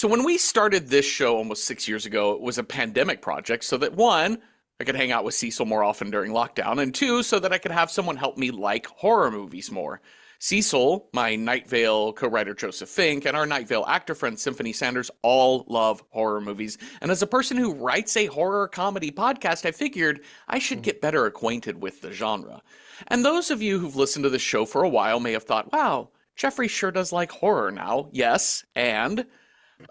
So when we started this show almost 6 years ago, it was a pandemic project so that one, I could hang out with Cecil more often during lockdown, and two, so that I could have someone help me like horror movies more. Cecil, my Night Vale co-writer Joseph Fink, and our Night Vale actor friend Symphony Sanders all love horror movies. And as a person who writes a horror comedy podcast, I figured I should get better acquainted with the genre. And those of you who've listened to this show for a while may have thought, wow, Jeffrey sure does like horror now. Yes, and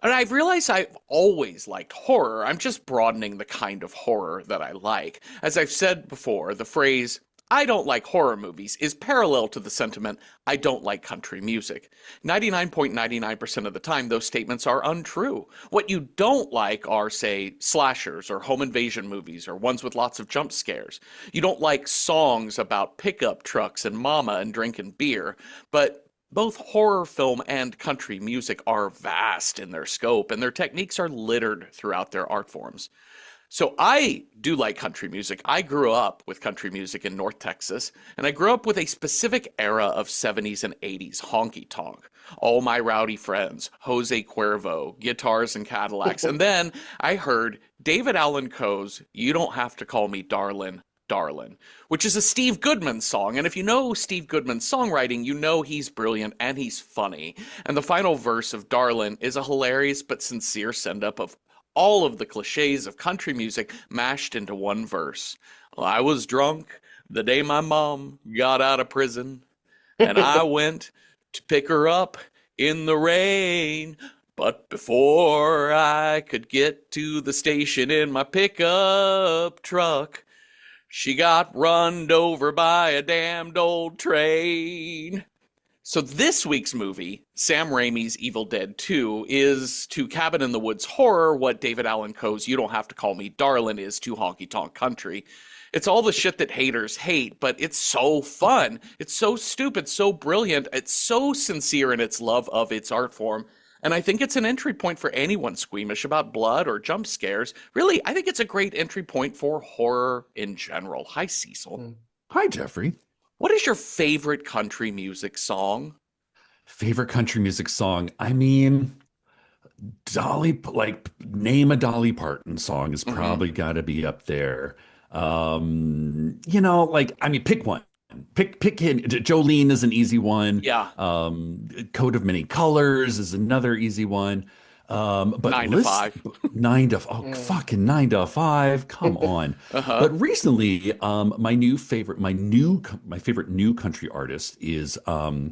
I've realized I've always liked horror. I'm just broadening the kind of horror that I like. As I've said before, the phrase, I don't like horror movies, is parallel to the sentiment, I don't like country music. 99.99% of the time, those statements are untrue. What you don't like are, say, slashers or home invasion movies or ones with lots of jump scares. You don't like songs about pickup trucks and mama and drinking beer, but both horror film and country music are vast in their scope, and their techniques are littered throughout their art forms. So I do like country music. I grew up with country music in North Texas, and I grew up with a specific era of 70s and 80s honky tonk. All My Rowdy Friends, Jose Cuervo, Guitars and Cadillacs. And then I heard David Allan Coe's You Don't Have to Call Me Darlin', Darlin', which is a Steve Goodman song. And if you know Steve Goodman's songwriting, you know he's brilliant and he's funny. And the final verse of Darlin' is a hilarious but sincere send-up of all of the cliches of country music mashed into one verse. Well, I was drunk the day my mom got out of prison, and I went to pick her up in the rain. But before I could get to the station in my pickup truck, she got runned over by a damned old train. So this week's movie, Sam Raimi's Evil Dead 2, is to Cabin in the Woods horror what David Allan Coe's You Don't Have to Call Me Darlin' is to honky tonk country. It's all the shit that haters hate, but it's so fun. It's so stupid, so brilliant. It's so sincere in its love of its art form. And I think it's an entry point for anyone squeamish about blood or jump scares. Really, I think it's a great entry point for horror in general. Hi, Cecil. Hi, Jeffrey. What is your favorite country music song? Favorite country music song? I mean, name a Dolly Parton song is probably got to be up there. Pick one. Pick him. Jolene is an easy one. Yeah. Coat of Many Colors is another easy one. But 9 to 5. 9 to fucking 9 to 5. Come on. But recently, my favorite new country artist is pause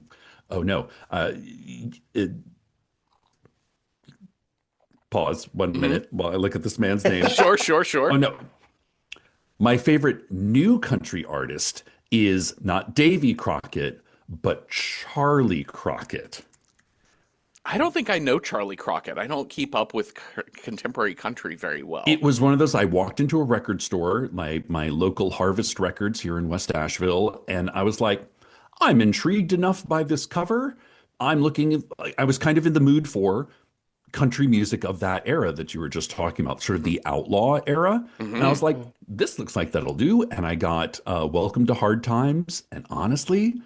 1 minute while I look at this man's name. Sure. Oh no. My favorite new country artist is not Davy Crockett, but Charlie Crockett. I don't think I know Charlie Crockett. I don't keep up with contemporary country very well. It was one of those, I walked into a record store, my local Harvest Records here in West Asheville, and I was like, I'm intrigued enough by this cover. I was kind of in the mood for country music of that era that you were just talking about, sort of the outlaw era. And I was like, this looks like that'll do. And I got Welcome to Hard Times, and honestly,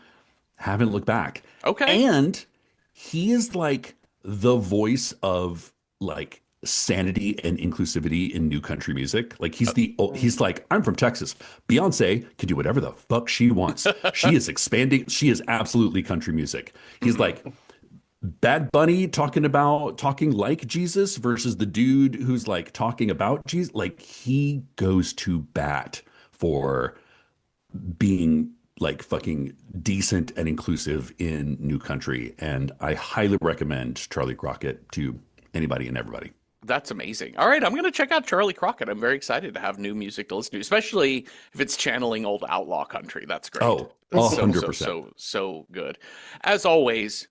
haven't looked back. Okay. And he is like the voice of like sanity and inclusivity in new country music. Like he's like, I'm from Texas. Beyonce can do whatever the fuck she wants. She is expanding. She is absolutely country music. He's like Bad Bunny talking like Jesus versus the dude who's like talking about Jesus. Like he goes to bat for being like fucking decent and inclusive in new country. And I highly recommend Charlie Crockett to anybody and everybody. That's amazing. All right, I'm going to check out Charlie Crockett. I'm very excited to have new music to listen to, especially if it's channeling old outlaw country. That's great. Oh, 100%. So good. As always,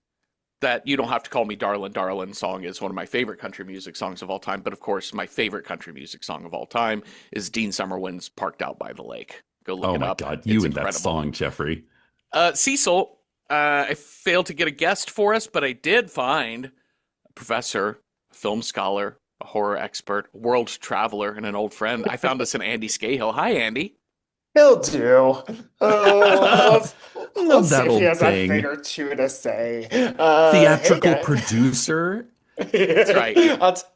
that You Don't Have to Call Me Darlin', Darlin' song is one of my favorite country music songs of all time. But of course, my favorite country music song of all time is Dean Summerwin's Parked Out by the Lake. Go look it up. Oh my God, you and that song, Jeffrey. Cecil, I failed to get a guest for us, but I did find a professor, a film scholar, a horror expert, a world traveler, and an old friend. I found us in Andy Scahill. Hi, Andy. He'll do. Let's see if he has a thing. thing or two to say. Theatrical Hey, guys. producer. That's right.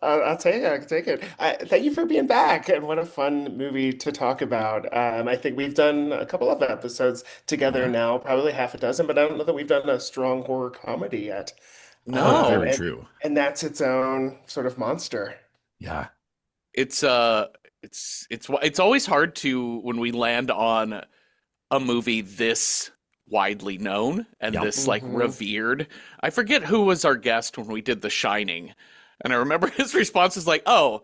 I'll take it. I'll take it. Thank you for being back, and what a fun movie to talk about. I think we've done a couple of episodes together Yeah. now, probably half a dozen, but I don't know that we've done a strong horror comedy yet. Oh, Uh, No. very and true. and that's its own sort of monster. Yeah. It's it's always hard to when we land on a movie this widely known and Yeah. this like Hmm. revered. I forget who was our guest when we did The Shining. And I remember his response is like, a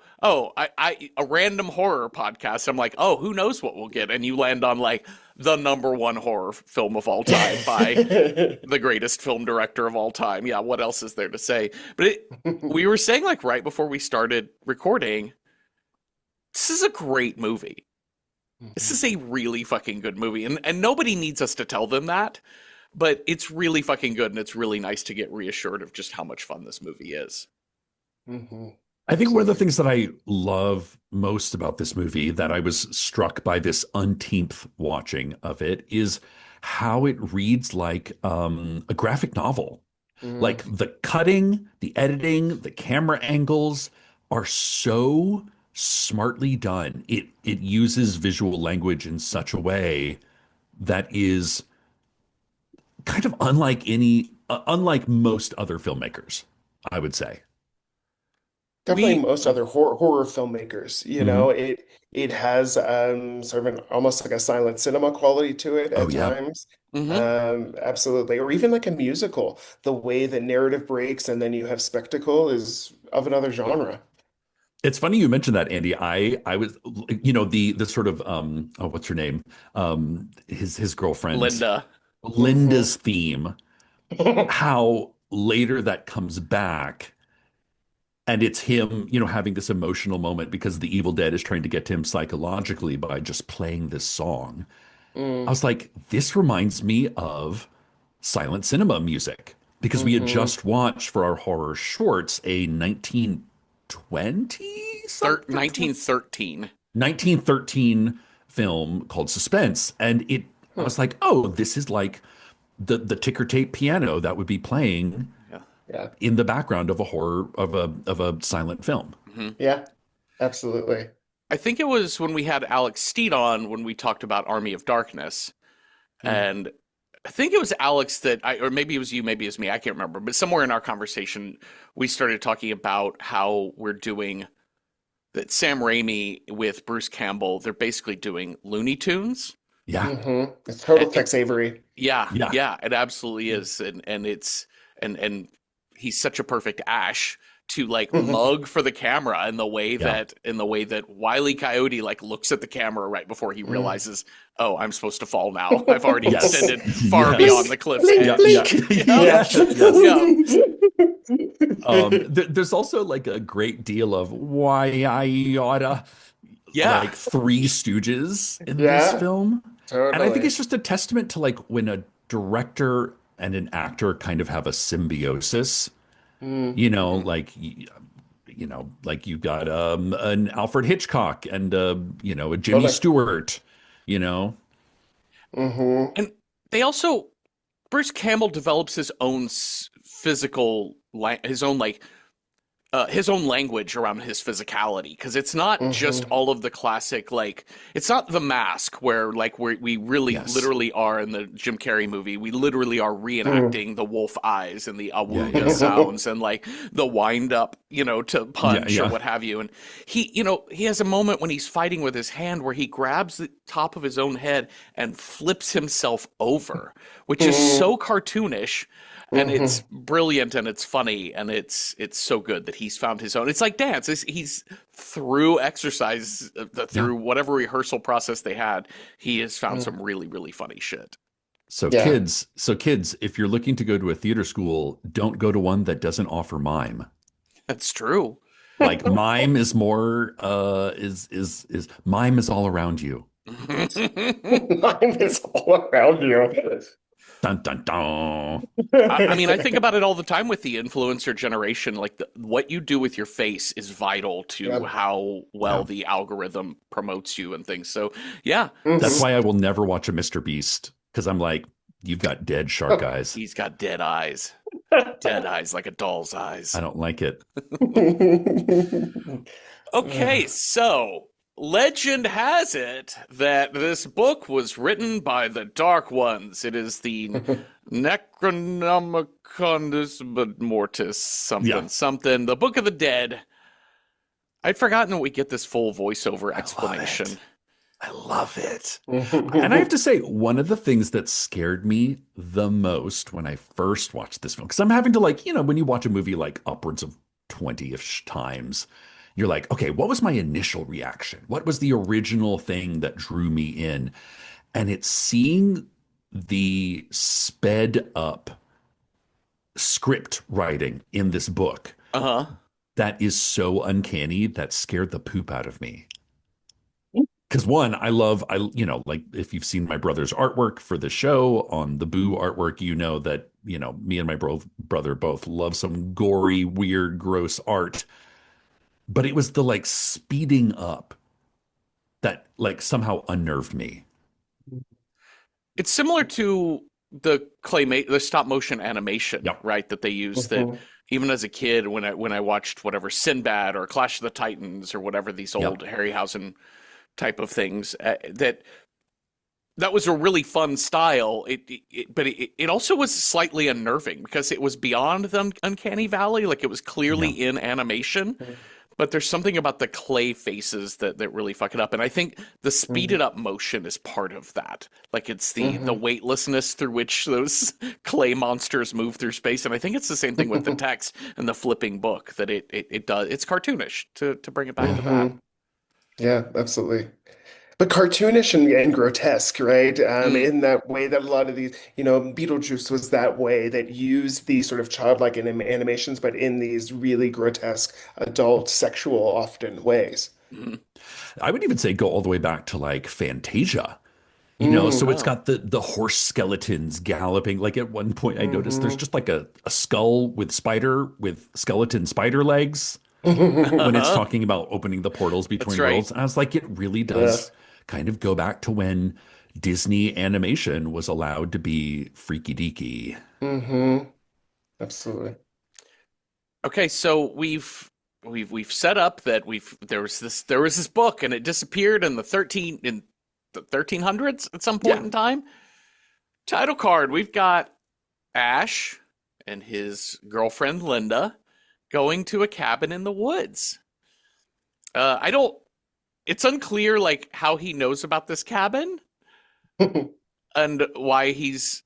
random horror podcast. I'm like, oh, who knows what we'll get? And you land on like the number one horror film of all time by the greatest film director of all time. Yeah, what else is there to say? We were saying like right before we started recording, this is a great movie. This is a really fucking good movie, and nobody needs us to tell them that, but it's really fucking good, and it's really nice to get reassured of just how much fun this movie is. Hmm. I think one of the Absolutely. things that I love most about this movie, that I was struck by this unteenth watching of it, is how it reads like a graphic novel. Mm. Like the cutting, the editing, the camera angles are so smartly done. It uses visual language in such a way that is kind of unlike most other filmmakers, I would say. Definitely We, most other horror filmmakers, Hmm. it has sort of an almost like a silent cinema quality to it Oh at yeah. times. mm-hmm. Absolutely. Or even like a musical, the way the narrative breaks and then you have spectacle is of another genre. It's funny you mentioned that, Andy. I was, the sort of oh, what's her name? His girlfriend, Linda. Hmm. Linda's theme, how later that comes back and it's him, having this emotional moment because the evil dead is trying to get to him psychologically by just playing this song. I Mm. was like, this reminds me of silent cinema music because we had Hmm. just watched for our horror shorts a 1920 something 1913. 1913 film called Suspense, and I Huh. was like, oh, this is like the ticker tape piano that would be playing Yeah. Yeah. in the background of a horror of a silent film. Mm-hmm. Yeah. Absolutely. I think it was when we had Alex Steed on when we talked about Army of Darkness, Mm. and I think it was Alex or maybe it was you, maybe it was me, I can't remember, but somewhere in our conversation, we started talking about how we're doing that Sam Raimi with Bruce Campbell, they're basically doing Looney Tunes. Yeah, Hmm. It's total And Tex Avery. yeah, yeah, yeah, it absolutely is. And it's and he's such a perfect Ash to like mug for the camera yeah. in the way that Wile E. Coyote like looks at the camera right before he Mm. realizes, oh, I'm supposed to fall now. I've already Yes, extended far beyond yes, the cliff's Blink, yeah, edge. yeah, blink. Yeah, Yeah. yes, yes. yeah. There's also like a great deal of why I oughta, Yeah. like Three Stooges in this Yeah, film. And I think totally. it's just a testament to like when a director and an actor kind of have a symbiosis, Mm. Mhm. like like you got an Alfred Hitchcock and a Jimmy Totally. Stewart, you know. Hmm. And they also Bruce Campbell develops his own like his own language around his physicality because it's not just Hmm. all of the classic like it's not The Mask where like we really Yes. literally are in the Jim Carrey movie we literally are Mm. reenacting the wolf eyes and the Yeah, yeah, awooga yeah. sounds and like the wind up to Yeah, punch or yeah. what have you and he has a moment when he's fighting with his hand where he grabs the top of his own head and flips himself over which is so cartoonish and it's Hmm. brilliant and it's funny and it's so good that he's found his own. It's like dance. He's through exercise, Yeah. through whatever rehearsal process they had, he has found Mm. some really really funny shit. Yeah. So kids, if you're looking to go to a theater school, don't go to one that doesn't offer mime. That's true. Like mime is more is mime is all around you. Mine is all around you. Dun dun dun. I mean, I think about it all the time with the influencer generation. Like what you do with your face is vital to Yeah. how well Yeah. the algorithm promotes you and things. So, yeah, That's Hmm. s- why I will never watch a Mr. Beast because I'm like, You've got dead shark eyes. He's got dead eyes. Dead eyes like a doll's eyes. I don't like it. Okay, so legend has it that this book was written by the Dark Ones. It is the Necronomicon Mortis something, the Book of the Dead. I'd forgotten that we get this full voiceover explanation. I love it. And I have to say, one of the things that scared me the most when I first watched this film, because I'm having to when you watch a movie like upwards of 20-ish times, you're like, okay, what was my initial reaction? What was the original thing that drew me in? And it's seeing the sped up script writing in this book. That is so uncanny that scared the poop out of me. Because one, if you've seen my brother's artwork for the show on the Boo artwork, you know that, me and my brother both love some gory, weird, gross art. But it was the speeding up that somehow unnerved me. It's similar to the stop motion animation, right? That they use that even as a kid when I watched whatever Sinbad or Clash of the Titans or whatever these old Harryhausen type of things, that was a really fun style. But it also was slightly unnerving because it was beyond the uncanny valley. Like it was clearly in animation. But there's something about the clay faces that really fuck it up. And I think the speeded up motion is part of that. Like it's the weightlessness through which those clay monsters move through space. And I think it's the same thing with the text and the flipping book, that it does. It's cartoonish to bring it back to that. Yeah, absolutely. But cartoonish and grotesque, right? In that way that a lot of these, Beetlejuice was that way, that used these sort of childlike animations, but in these really grotesque, adult, sexual, often ways. I would even say go all the way back to Fantasia. So it's got the horse skeletons galloping. Like at one point I noticed there's just a skull with skeleton spider legs when it's talking about opening the portals between worlds. And I was like, it really does kind of go back to when Disney animation was allowed to be freaky deaky. Absolutely. Okay, so we've set up that there was this book and it disappeared in the 1300s at some point in time. Title card, we've got Ash and his girlfriend Linda going to a cabin in the woods. It's unclear how he knows about this cabin and why he's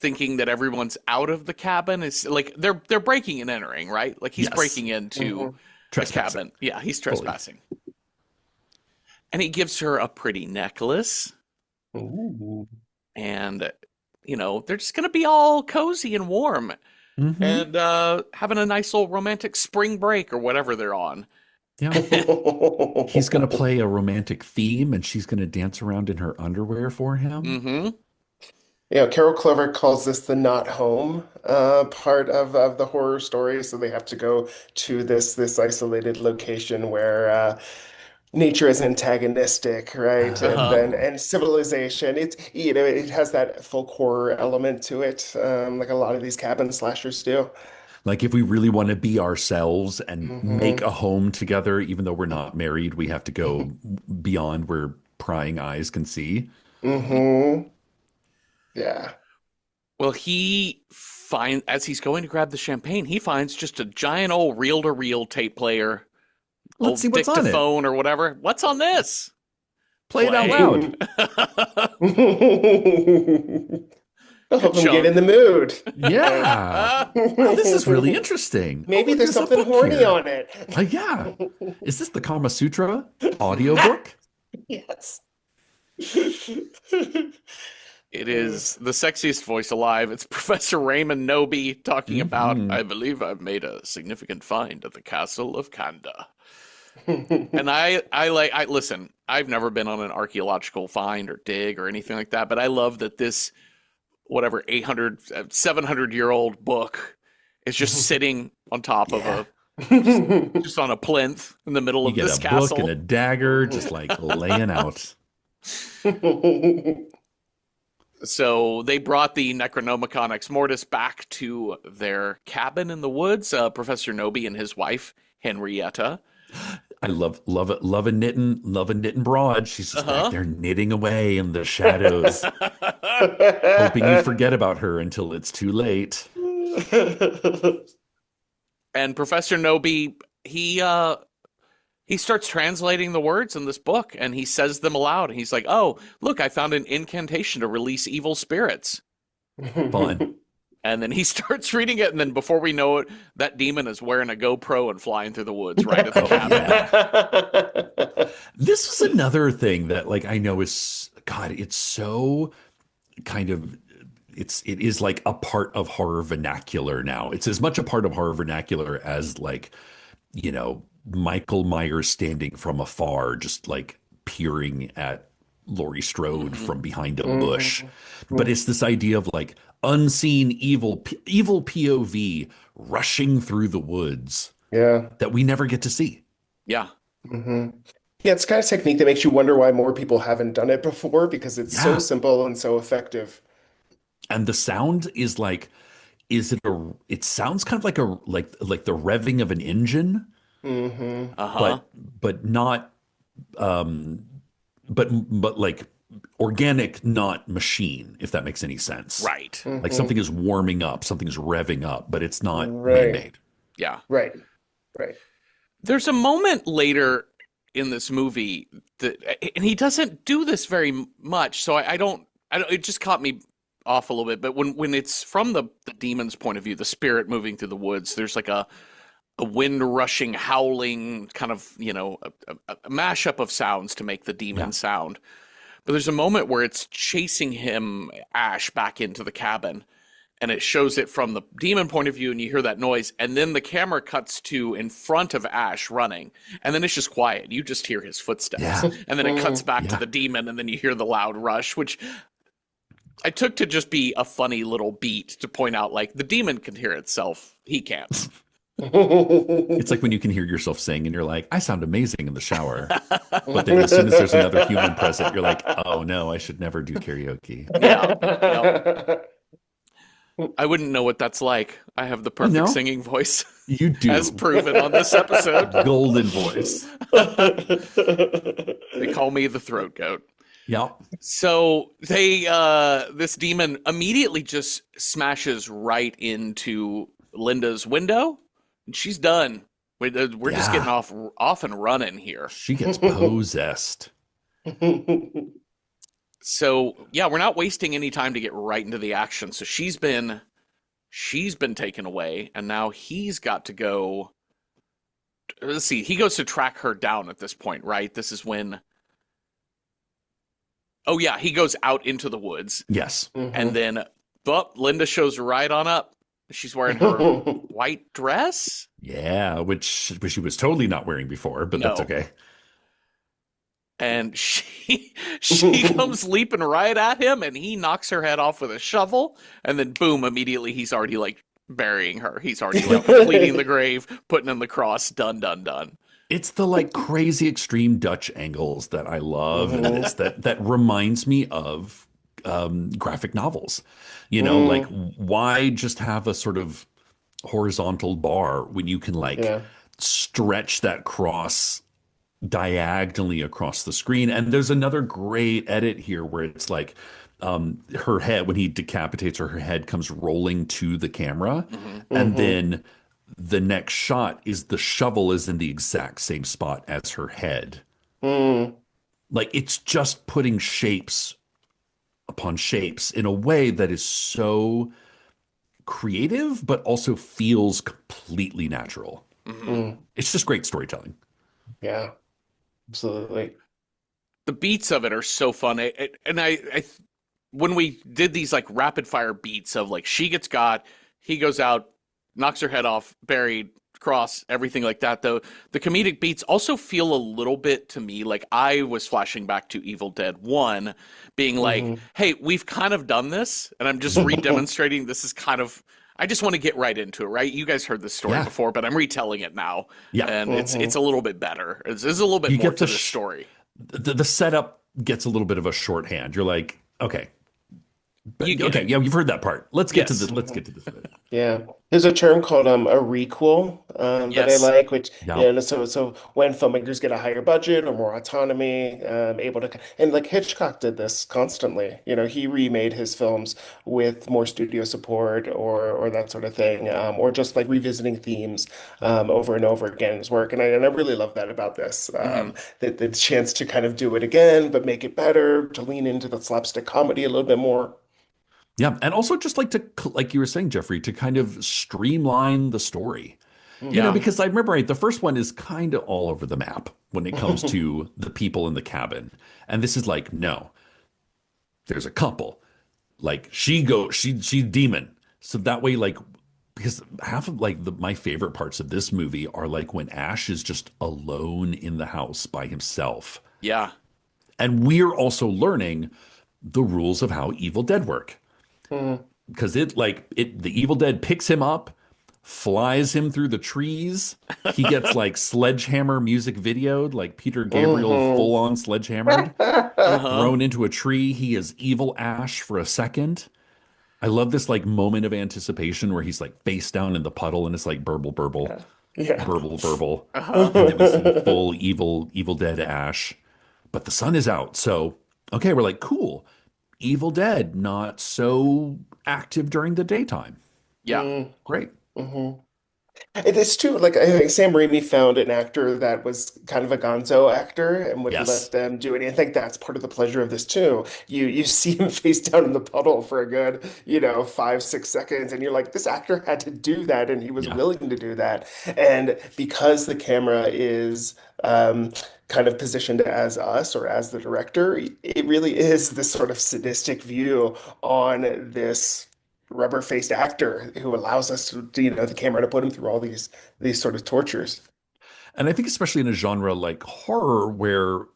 thinking that everyone's out of the cabin. Is they're breaking and entering, right? Like he's breaking into the cabin. Yeah, he's trespassing. Fully. And he gives her a pretty necklace. Ooh. And they're just going to be all cozy and warm and having a nice little romantic spring break or whatever they're on. Yeah. He's going to play a romantic theme and she's going to dance around in her underwear for him. Carol Clover calls this the not home part of the horror story. So they have to go to this isolated location where nature is antagonistic, right? And civilization. It has that folk horror element to it, like a lot of these cabin slashers do. Like if we really want to be ourselves and make a home together, even though we're not married, we have to go beyond where prying eyes can see. Yeah. Well, as he's going to grab the champagne, he finds just a giant old reel-to-reel tape player. Let's see what's on it. Dictaphone or whatever. What's on this? Play it out loud. Help him get in the mood. Yeah. Wow, this is really interesting. Maybe there's something horny here on it. Yeah. Is this the Kama Sutra audiobook? Yes. It is the sexiest voice alive. It's Professor Raymond Noby talking about, I believe I've made a significant find at the castle of Kanda. And I listen, I've never been on an archaeological find or dig or anything like that, but I love that this, 700-year-old book is just sitting on top of just on a plinth in the middle of this castle. You get a book and a dagger just laying out. So they brought the Necronomicon Ex Mortis back to their cabin in the woods. Professor Noby and his wife, Henrietta. I love a knitting broad. She's just back Uh-huh. there knitting away in the shadows, hoping you forget about her until it's too late. And Professor Noby, he starts translating the words in this book, and he says them aloud. He's like, "Oh, look, I found an incantation to release evil spirits." Fun. And then he starts reading it, and then before we know it, that demon is wearing a GoPro and flying through the woods right at the cabin. This was another thing that, like, I know is, God, it's so kind of, it is like a part of horror vernacular now. It's as much a part of horror vernacular as, like, Michael Myers standing from afar, just like peering at Laurie Strode from behind a bush. But it's this idea of like unseen evil POV rushing through the woods that we never get to see. Yeah. Yeah, it's kind of technique that makes you wonder why more people haven't done it before, because it's so simple and so effective. And the sound is like, it sounds kind of like like the revving of an engine. But not but like organic, not machine, if that makes any sense. Right. Like something is warming up, something is revving up, but it's not Right. man-made. Yeah. Right. There's a moment later in this movie that, and he doesn't do this very much, so I don't, it just caught me off a little bit. But when it's from the demon's point of view, the spirit moving through the woods, there's like a wind rushing, howling, kind of, a mashup of sounds to make the demon sound. But there's a moment where it's chasing him, Ash, back into the cabin, and it shows it from the demon point of view, and you hear that noise, and then the camera cuts to in front of Ash running, and then it's just quiet. You just hear his footsteps, and then it cuts back to the demon, and then you hear the loud rush, which I took to just be a funny little beat to point out, like, the demon can hear itself. He can't. It's like when you can hear yourself sing and you're like, I sound amazing in the shower. But then as soon as there's another human present, you're like, oh no, I should never do karaoke. Yeah. I wouldn't know what that's like. I have the perfect singing voice. You do. As proven on this episode. Golden voice. They call me the throat goat. Yeah. So this demon immediately just smashes right into Linda's window. And she's done. We're just getting off and running here. She gets possessed. So yeah, we're not wasting any time to get right into the action. So she's been taken away, and now he's got to go. Let's see. He goes to track her down at this point, right? This is when. Oh yeah, he goes out into the woods. Yes. And then, Linda shows right on up. She's wearing her white dress. Yeah, which she was totally not wearing before, but that's okay. And she comes leaping right at him, and he knocks her head off with a shovel, and then boom, immediately he's already like burying her. He's already like completing the grave, putting in the cross, done. It's the like crazy extreme Dutch angles that I love in this that reminds me of graphic novels. Like, why just have a sort of horizontal bar when you can stretch that cross diagonally across the screen? And there's another great edit here where it's like her head, when he decapitates her head comes rolling to the camera, and then the next shot is the shovel is in the exact same spot as her head. Like, it's just putting shapes upon shapes in a way that is so creative, but also feels completely natural. It's just great storytelling. Yeah, absolutely. The beats of it are so fun. And I when we did these like rapid fire beats of like she gets got, he goes out, knocks her head off, buried, cross, everything like that, though the comedic beats also feel a little bit to me like I was flashing back to Evil Dead 1, being like, hey, we've kind of done this, and I'm just redemonstrating this is kind of, I just want to get right into it, right? You guys heard this story before, but I'm retelling it now. Yeah. And it's a little bit better. It's a little bit more to the story. The setup gets a little bit of a shorthand. You're like, okay, You But get okay, it. yeah, you've heard that part. Yes. Let's get to this bit. Yeah. There's a term called a requel that I Yes. like, which Yeah. you know, so when filmmakers get a higher budget or more autonomy, able to and like Hitchcock did this constantly. You know, he remade his films with more studio support or that sort of thing, or just like revisiting themes over and over again in his work. And I really love that about this. Hmm. That the chance to kind of do it again, but make it better, to lean into the slapstick comedy a little bit more. Yeah, and also just like like you were saying, Jeffrey, to kind of streamline the story. Yeah. Hmm Because I remember, right, the first one is kind of all over the map when it comes to the people in the cabin. And this is like, no, there's a couple. Like she's demon. So that way, like, because half of like my favorite parts of this movie are like when Ash is just alone in the house by himself. Yeah. And we're also learning the rules of how Evil Dead work. Because the Evil Dead picks him up, flies him through the trees. He gets like sledgehammer music videoed, like Peter Gabriel hmm full on sledgehammered, Uh-huh. thrown into a tree. He is evil Ash for a second. I love this like moment of anticipation where he's like face down in the puddle and it's like burble burble Yeah. burble burble. Uh-huh. And then we see full Evil Dead Ash. But the sun is out. So okay, we're like, cool. Evil Dead, not so active during the daytime. Yeah. Great. Mm-hmm. It is true. Like I think Sam Raimi found an actor that was kind of a gonzo actor and would let Yes. them do it. And I think that's part of the pleasure of this too. You see him face down in the puddle for a good, 5, 6 seconds, and you're like, this actor had to do that, and he was Yeah. willing to do that. And because the camera is kind of positioned as us or as the director, it really is this sort of sadistic view on this rubber-faced actor who allows us to, the camera to put him through all these sort of tortures. And I think especially in a genre like horror where,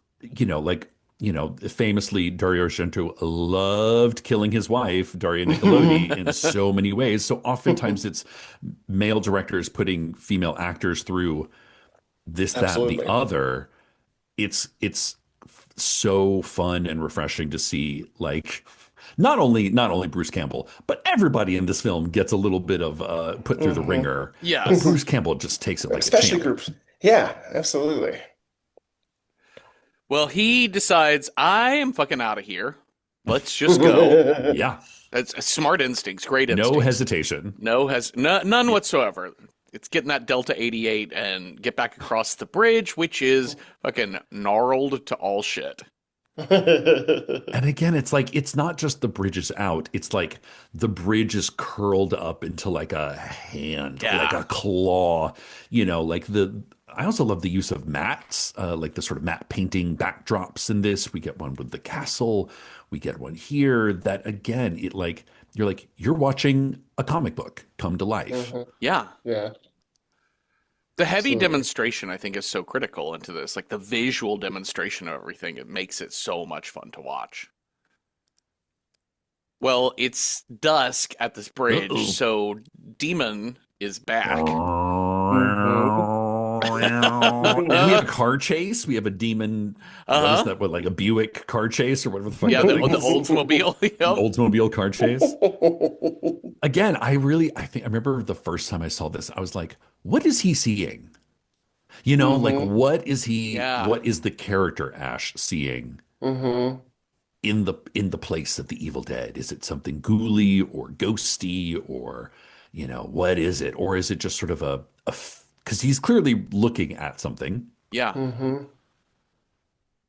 famously Dario Argento loved killing his wife, Daria Nicolodi, in so many ways. So oftentimes it's male directors putting female actors through this, that, and the Absolutely. other. It's so fun and refreshing to see like not only Bruce Campbell, but everybody in this film gets a little bit of put through the hmm ringer. But Yes. Bruce Campbell just takes it like a Especially champ. groups. Yeah, absolutely. Well, he decides, I am fucking out of here. Let's just go. Yeah, That's smart instincts, great no instincts. hesitation. None whatsoever. It's getting that Delta 88 and get back across the bridge, which is fucking gnarled to all shit. And again, it's like it's not just the bridge is out. It's like the bridge is curled up into like a hand, like Yeah. a claw. Like the. I also love the use of mats, like the sort of matte painting backdrops in this. We get one with the castle. We get one here. That again, you're watching a comic book come to life. hmm Yeah. Yeah, The heavy absolutely. demonstration, I think, is so critical into this. Like the visual demonstration of everything, it makes it so much fun to watch. Well, it's dusk at this bridge, Uh-oh. so Demon is back. hmm And we have a car chase. We have a demon. What is Uh-huh. that? What, like a Buick car chase or whatever the fuck Yeah, that the thing is? Oldsmobile. An Yep. Oldsmobile car chase. Again, I remember the first time I saw this, I was like, what is he seeing? Like hmm Yeah. what is the character Ash seeing hmm in the place of the Evil Dead? Is it something ghouly or ghosty or, what is it? Or is it just sort of because he's clearly looking at something. Yeah. hmm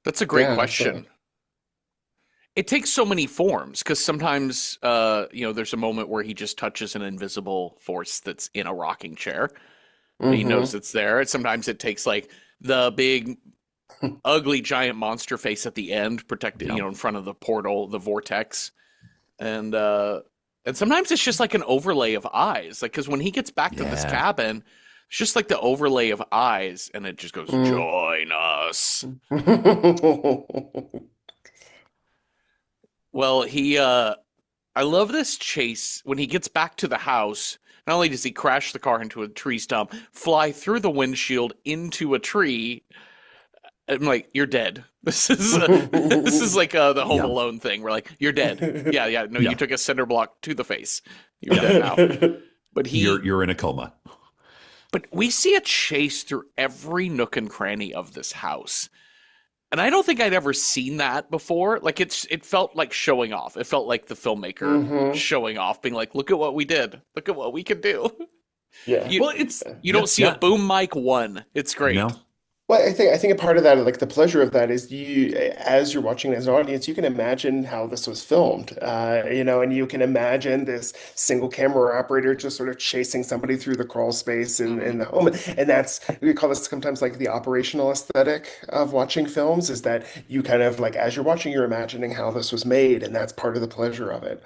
That's a great Yeah, question. absolutely. It takes so many forms because sometimes, there's a moment where he just touches an invisible force that's in a rocking chair. And he knows hmm it's there. And sometimes it takes like the big, ugly, giant monster face at the end, protected, Yeah. in front of the portal, the vortex, and sometimes it's just like an overlay of eyes, like because when he gets back to this Yeah. cabin, it's just like the overlay of eyes, and it just goes, mm "Join us." Well, I love this chase when he gets back to the house. Not only does he crash the car into a tree stump, fly through the windshield into a tree, I'm like, you're dead. This is like the Home Yeah. Alone thing. We're like, you're dead. Yeah, yeah. No, you Yeah. took a cinder block to the face. You're Yeah. dead now. But You're in a coma. but we see a chase through every nook and cranny of this house. And I don't think I'd ever seen that before. Like it felt like showing off. It felt like the filmmaker Hmm. showing off, being like, look at what we did. Look at what we can do. Yeah. You Well, it's you don't see a boom mic one. It's great. no. Well, I think a part of that, like the pleasure of that, is you, as you're watching as an audience, you can imagine how this was filmed, and you can imagine this single camera operator just sort of chasing somebody through the crawl space in the home, and that's we call this sometimes like the operational aesthetic of watching films, is that you kind of like as you're watching, you're imagining how this was made, and that's part of the pleasure of it.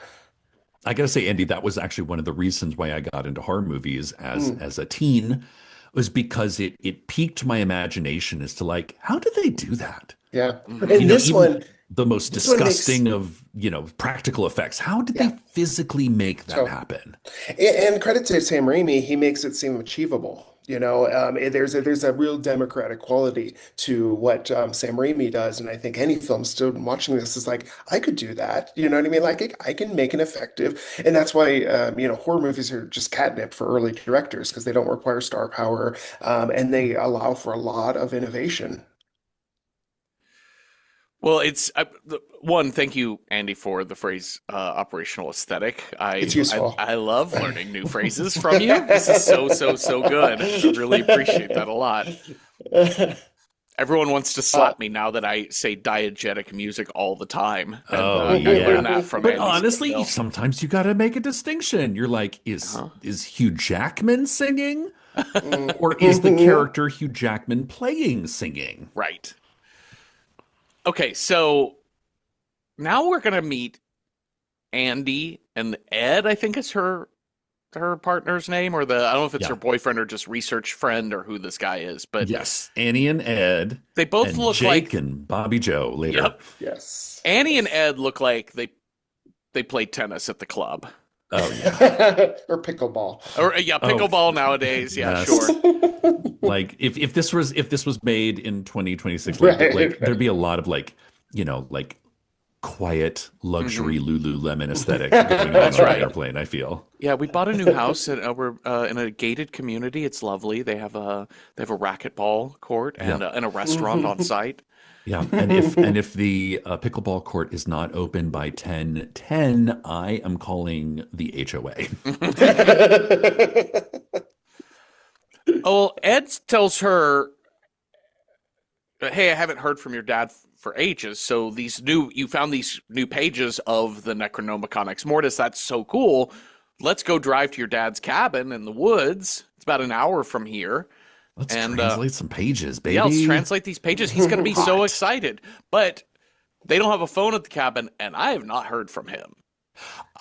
I gotta say, Andy, that was actually one of the reasons why I got into horror movies Mm, as a teen, was because it piqued my imagination as to like, how did they do that? yeah, Hmm. and Even the most this one makes. disgusting of, practical effects. How did they Yeah. physically make that So. happen? And credit to Sam Raimi, he makes it seem achievable. There's a real democratic quality to what Sam Raimi does, and I think any film student watching this is like, I could do that. You know what I mean? Like I can make an effective, and that's why horror movies are just catnip for early directors because they don't require star power, and they allow for a lot of innovation. Well, one. Thank you, Andy, for the phrase operational aesthetic. It's useful. I love learning new phrases from you. This is so good. I really appreciate that a lot. Everyone wants to Uh, slap me now that I say diegetic music all the time, and Oh I learned yeah. that from But Andy honestly, Scahill. sometimes you gotta make a distinction. You're like, Uh-huh. is Hugh Jackman singing? Or is the mhm. character Hugh Jackman playing singing? Right. Okay, so now we're gonna meet Andy and Ed. I think is her partner's name, or I don't know if it's Yeah. her boyfriend or just research friend or who this guy is, but Yes. Annie and Ed they both and look Jake like, and Bobby Joe later. yep. Yes. Annie and Ed look like they played tennis at the club. Oh yeah. Or pickleball. Or yeah, Oh pickleball nowadays. Yeah, yes. sure. Like if this was made in 2026, like Right, there'd right. be a lot of like quiet Hmm. luxury Lululemon aesthetic going on That's on the right. airplane, I feel. Yeah, we bought a new house and we're in a gated community. It's lovely. They have a racquetball court Yeah. and a restaurant on site. Yeah, and if the pickleball court is not open by 10:10, I am calling the HOA. Oh, well, Ed tells her, "Hey, I haven't heard from your dad for ages. So you found these new pages of the Necronomicon Ex Mortis. That's so cool. Let's go drive to your dad's cabin in the woods. It's about an hour from here, Let's and translate some pages, yeah, let's baby. translate these pages. He's going to be so Hot. excited." But they don't have a phone at the cabin, and I have not heard from him.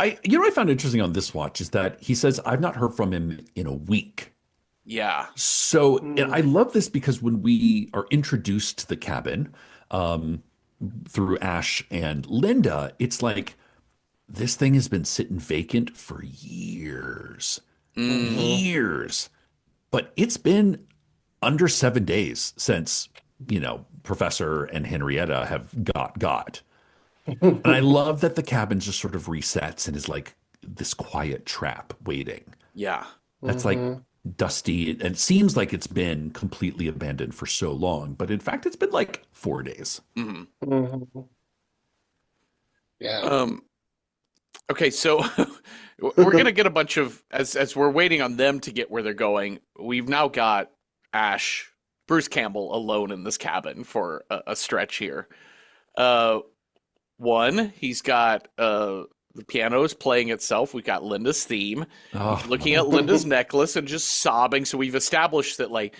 What I found interesting on this watch is that he says, I've not heard from him in a week. Yeah. So, and I Mm, love this because when we are introduced to the cabin um, through Ash and Linda, it's like this thing has been sitting vacant for years, Mm, mhm. years. But it's been under 7 days since, Professor and Henrietta have got. And I love that the cabin just sort of resets and is like this quiet trap waiting. yeah. That's like Mhm. dusty and it seems like it's been completely abandoned for so long, but in fact it's been like 4 days. Hmm. Mhm. Yeah. Um. Okay, so we're gonna get a bunch of as we're waiting on them to get where they're going. We've now got Bruce Campbell alone in this cabin for a stretch here. Uh, One, he's got the piano is playing itself. We've got Linda's theme. He's Oh, looking at Linda's necklace and just sobbing. So we've established that like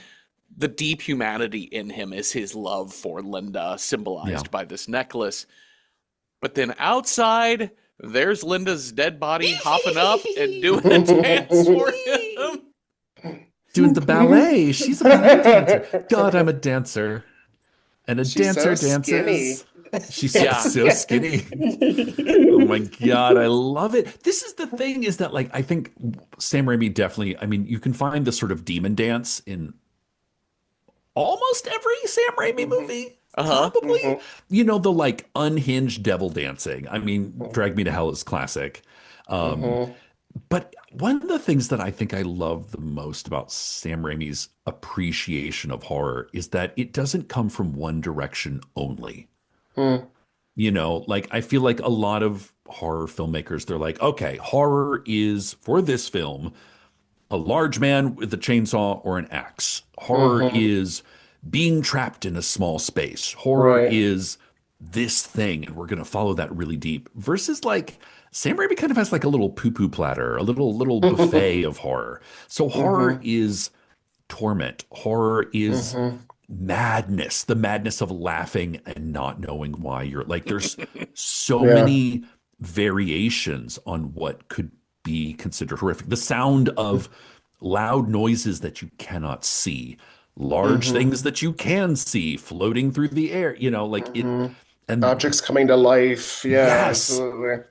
the deep humanity in him is his love for Linda, yeah. symbolized by this necklace. But then outside, there's Linda's dead body hopping up and doing a dance for him. Doing the ballet. She's a ballet dancer. God, I'm a dancer. And a She's dancer so skinny. dances. She's so, Yeah. so skinny. Oh my God, I love it. This is the thing is that like I think Sam Raimi definitely, I mean, you can find this sort of demon dance in almost almost every Sam Raimi Hmm. movie, Uh-huh. probably. Hmm. You know, the like unhinged devil dancing. I mean, Drag Me to Hell is classic. Um, Hmm. but one of the things that I think I love the most about Sam Raimi's appreciation of horror is that it doesn't come from one direction only. Hmm. You know, like I feel like a lot of horror filmmakers, they're like, okay, horror is for this film a large man with a chainsaw or an axe. Horror Hmm. is being trapped in a small space. Horror Right. is this thing, and we're going to follow that really deep. Versus like Sam Raimi kind of has like a little poo-poo platter, a little buffet of horror. So horror Hmm. is torment. Horror is Hmm. madness, the madness of laughing and not knowing why you're like, there's so Yeah. many variations on what could be considered horrific. The sound of loud noises that you cannot see, large Hmm. things that you can see floating through the air, you know, like it, Hmm. and Objects coming to life. Yeah, yes. absolutely.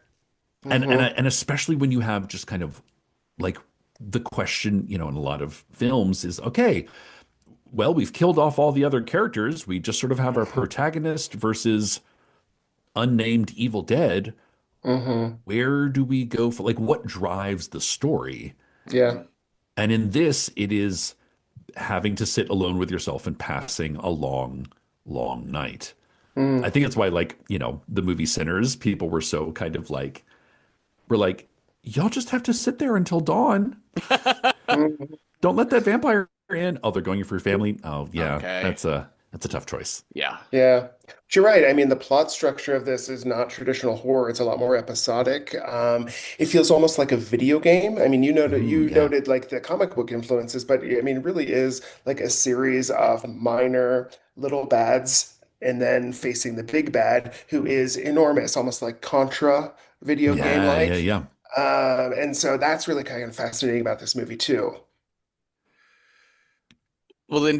And Hmm. and especially when you have just kind of like the question, you know, in a lot of films is okay, well, we've killed off all the other characters. We just sort of have our Hmm. protagonist versus unnamed evil dead. Hmm. Where do we go for like what drives the story? Yeah. And in this, it is having to sit alone with yourself and passing a long, long night. I Mm. think it's why, like, you know, the movie Sinners, people were so kind of like, we're like, y'all just have to sit there until dawn. Mhm. Don't let that vampire in. Oh, they're going for your family. Oh, yeah, Okay. that's a tough choice. Yeah. Yeah, but you're right. I mean, the plot structure of this is not traditional horror. It's a lot more episodic. It feels almost like a video game. I mean, Ooh, you yeah. noted like the comic book influences, but I mean, it really is like a series of minor little bads and then facing the big bad, who is enormous, almost like Contra video game Yeah, yeah, like. yeah. And so that's really kind of fascinating about this movie too. Well, then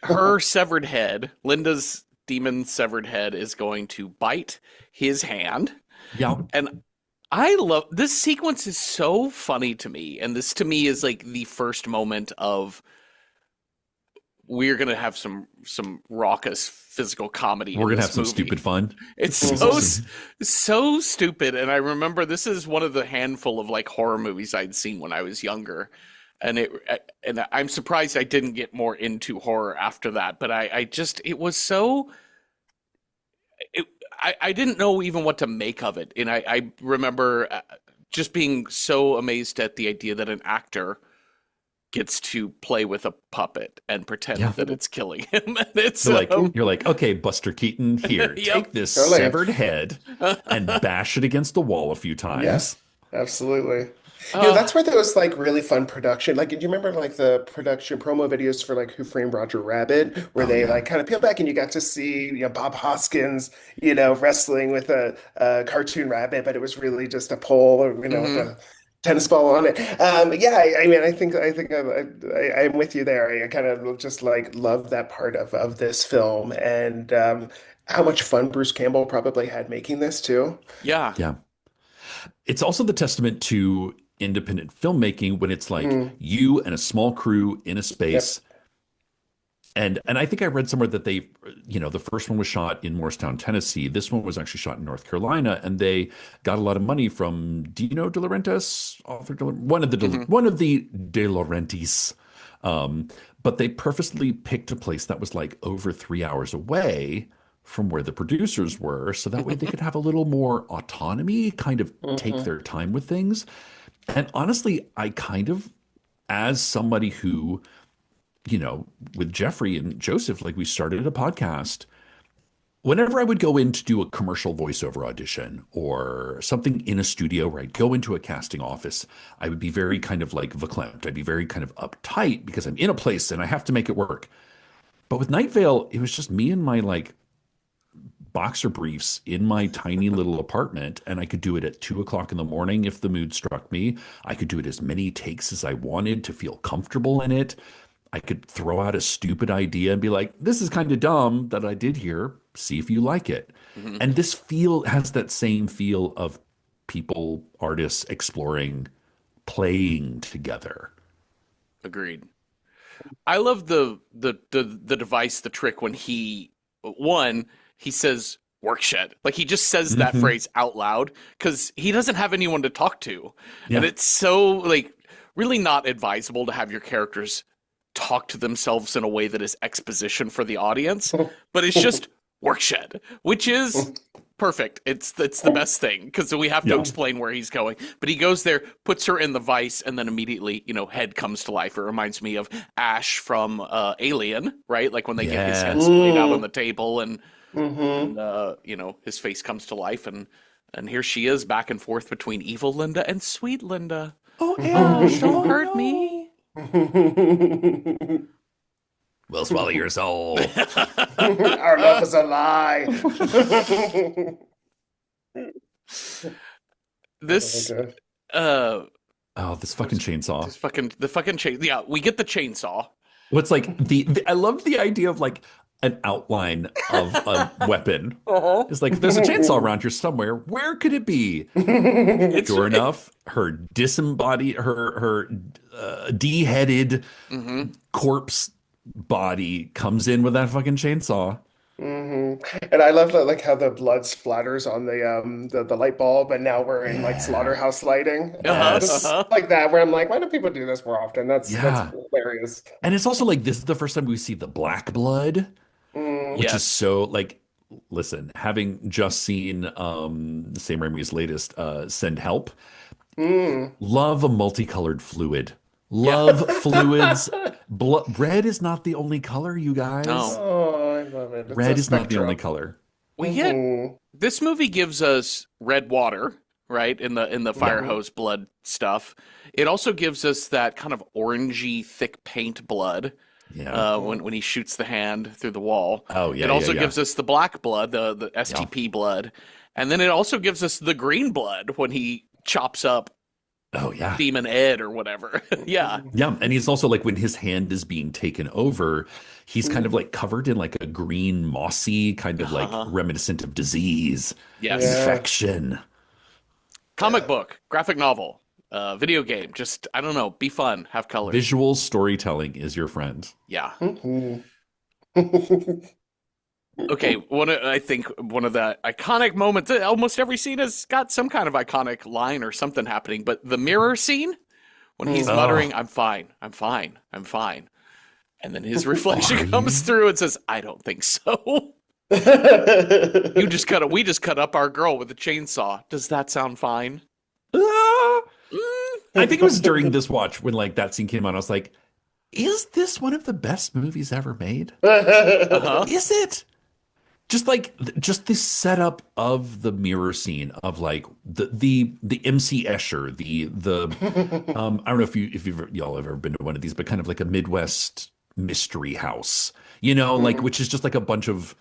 her severed head, Linda's demon severed head, is going to bite his hand. Yeah. And I love this sequence is so funny to me. And this to me is like the first moment of we're gonna have some raucous physical comedy We're in gonna have this some movie. stupid fun. It's Mhm. so stupid. And I remember this is one of the handful of like horror movies I'd seen when I was younger. And I'm surprised I didn't get more into horror after that. But I just it was so it, I didn't know even what to make of it. And I remember just being so amazed at the idea that an actor gets to play with a puppet and pretend Yeah. that it's killing him. And it's You're like, okay, Buster Keaton, here, yep. take this Totally. severed head and bash it against the wall a few Yeah, times. absolutely. uh, That's where there was like really fun production. Like, do you remember like the production promo videos for like Who Framed Roger Rabbit, where Oh they yeah. like kind of peel back and you got to see, Bob Hoskins, wrestling with a cartoon rabbit, but it was really just a pole, or, with mhm. a tennis ball on it. Yeah, I mean, I'm with you there. I kind of just like love that part of this film and how much fun Bruce Campbell probably had making this too. Yeah. Yeah. It's also the testament to independent filmmaking when it's like Mm, you and a small crew in a yep. space. And I think I read somewhere that they, you know, the first one was shot in Morristown, Tennessee. This one was actually shot in North Carolina, and they got a lot of money from Dino De Laurentiis, Mhm. one of the De Laurentiis. Um, but they purposely picked a place that was like over 3 hours away from where the producers were, so that way they could have a little more autonomy, kind of take Hmm. their time with things. And honestly, I kind of, as somebody who with Jeffrey and Joseph, like we started a podcast. Whenever I would go in to do a commercial voiceover audition or something in a studio where I'd go into a casting office, I would be very kind of like verklempt. I'd be very kind of uptight because I'm in a place and I have to make it work. But with Night Vale, it was just me and my like boxer briefs in my tiny little apartment, and I could do it at 2 o'clock in the morning if the mood struck me. I could do it as many takes as I wanted to feel comfortable in it. I could throw out a stupid idea and be like, this is kind of dumb that I did here. See if you like it. Mhm. And this feel has that same feel of people, artists exploring, playing together. Agreed. I love the device, the trick when he says work shed. Like he just says that Hmm. phrase out loud because he doesn't have anyone to talk to. And Yeah. it's so like really not advisable to have your characters talk to themselves in a way that is exposition for the audience, but it's just work shed, which is perfect. It's the best thing because we have to Yeah. explain where he's going. But he goes there, puts her in the vice, and then immediately, head comes to life. It reminds me of Ash from Alien, right? Like when they get his head Yes. splayed out on Mm. the table, and Hmm. and his face comes to life, and here she is back and forth between evil Linda and sweet Linda. Oh, Ash, Ash. don't Oh, hurt no. me. We'll swallow your soul. Our love is a lie. Oh, This God. uh Oh, this fucking chainsaw. the fucking chain. Yeah, we get the chainsaw. What's like I love the idea of like an outline of a weapon. Uh-huh. It's like there's a chainsaw around here somewhere. Where could it be? It's Sure enough, her disembodied, her de-headed hmm corpse body comes in with that fucking chainsaw. Hmm. And I love like how the blood splatters on the light bulb, and now we're in like Yeah. slaughterhouse lighting. Uh-huh. Yes. Uh-huh. Like that, where I'm like, why don't people do this more often? That's Yeah. hilarious. And it's also like this is the first time we see the black blood, Mm, which is Yes. so like listen, having just seen Sam Raimi's latest Send Help, mm. love a multicolored fluid. Yeah. Love fluids. Red is not the only color, you guys. No. Oh, I love it. It's a Red is not the only spectrum. color. We get Hmm. this movie gives us red water, right? In the fire Yeah. hose blood stuff. It also gives us that kind of orangey thick paint blood Yeah. when he shoots the hand through the wall. Oh It yeah, yeah, also yeah. gives us the black blood, the Yeah. STP blood. And then it also gives us the green blood when he chops up Oh yeah. Demon Ed or whatever. Yeah. Yeah, and he's also like when his hand is being taken over, he's kind of like covered in like a green mossy kind of like Uh-huh. reminiscent of disease, Yes. Yeah. infection. Comic book, graphic novel, video game. Just, I don't know, be fun, have colors. Visual storytelling is your friend. Yeah. Mhm. Okay, I think one of the iconic moments. Almost every scene has got some kind of iconic line or something happening, but the mirror scene when he's Oh. muttering, "I'm fine, I'm fine, I'm fine," and then his reflection Are comes you? through and says, "I don't think so." We just cut up our girl with a chainsaw. Does that sound fine? Ah! Mm, I think it was during this watch when like that scene came on. I was like, is this one of the best movies ever made? uh-huh. Is it? Just the setup of the mirror scene of like the MC Escher, the I don't know if y'all have ever been to one of these, but kind of like a Midwest mystery house, like which is just like a bunch of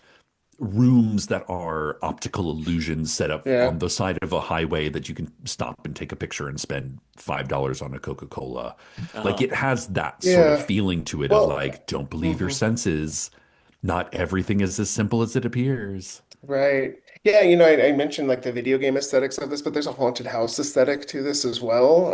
rooms that are optical illusions set up Yeah. on the side of a highway that you can stop and take a picture and spend $5 on a Coca-Cola. Like Uh-huh. it has that sort of Yeah. feeling to it of Well, like, don't believe your mhm. senses. Not everything is as simple as it appears. Right. Yeah, I mentioned like the video game aesthetics of this, but there's a haunted house aesthetic to this as well.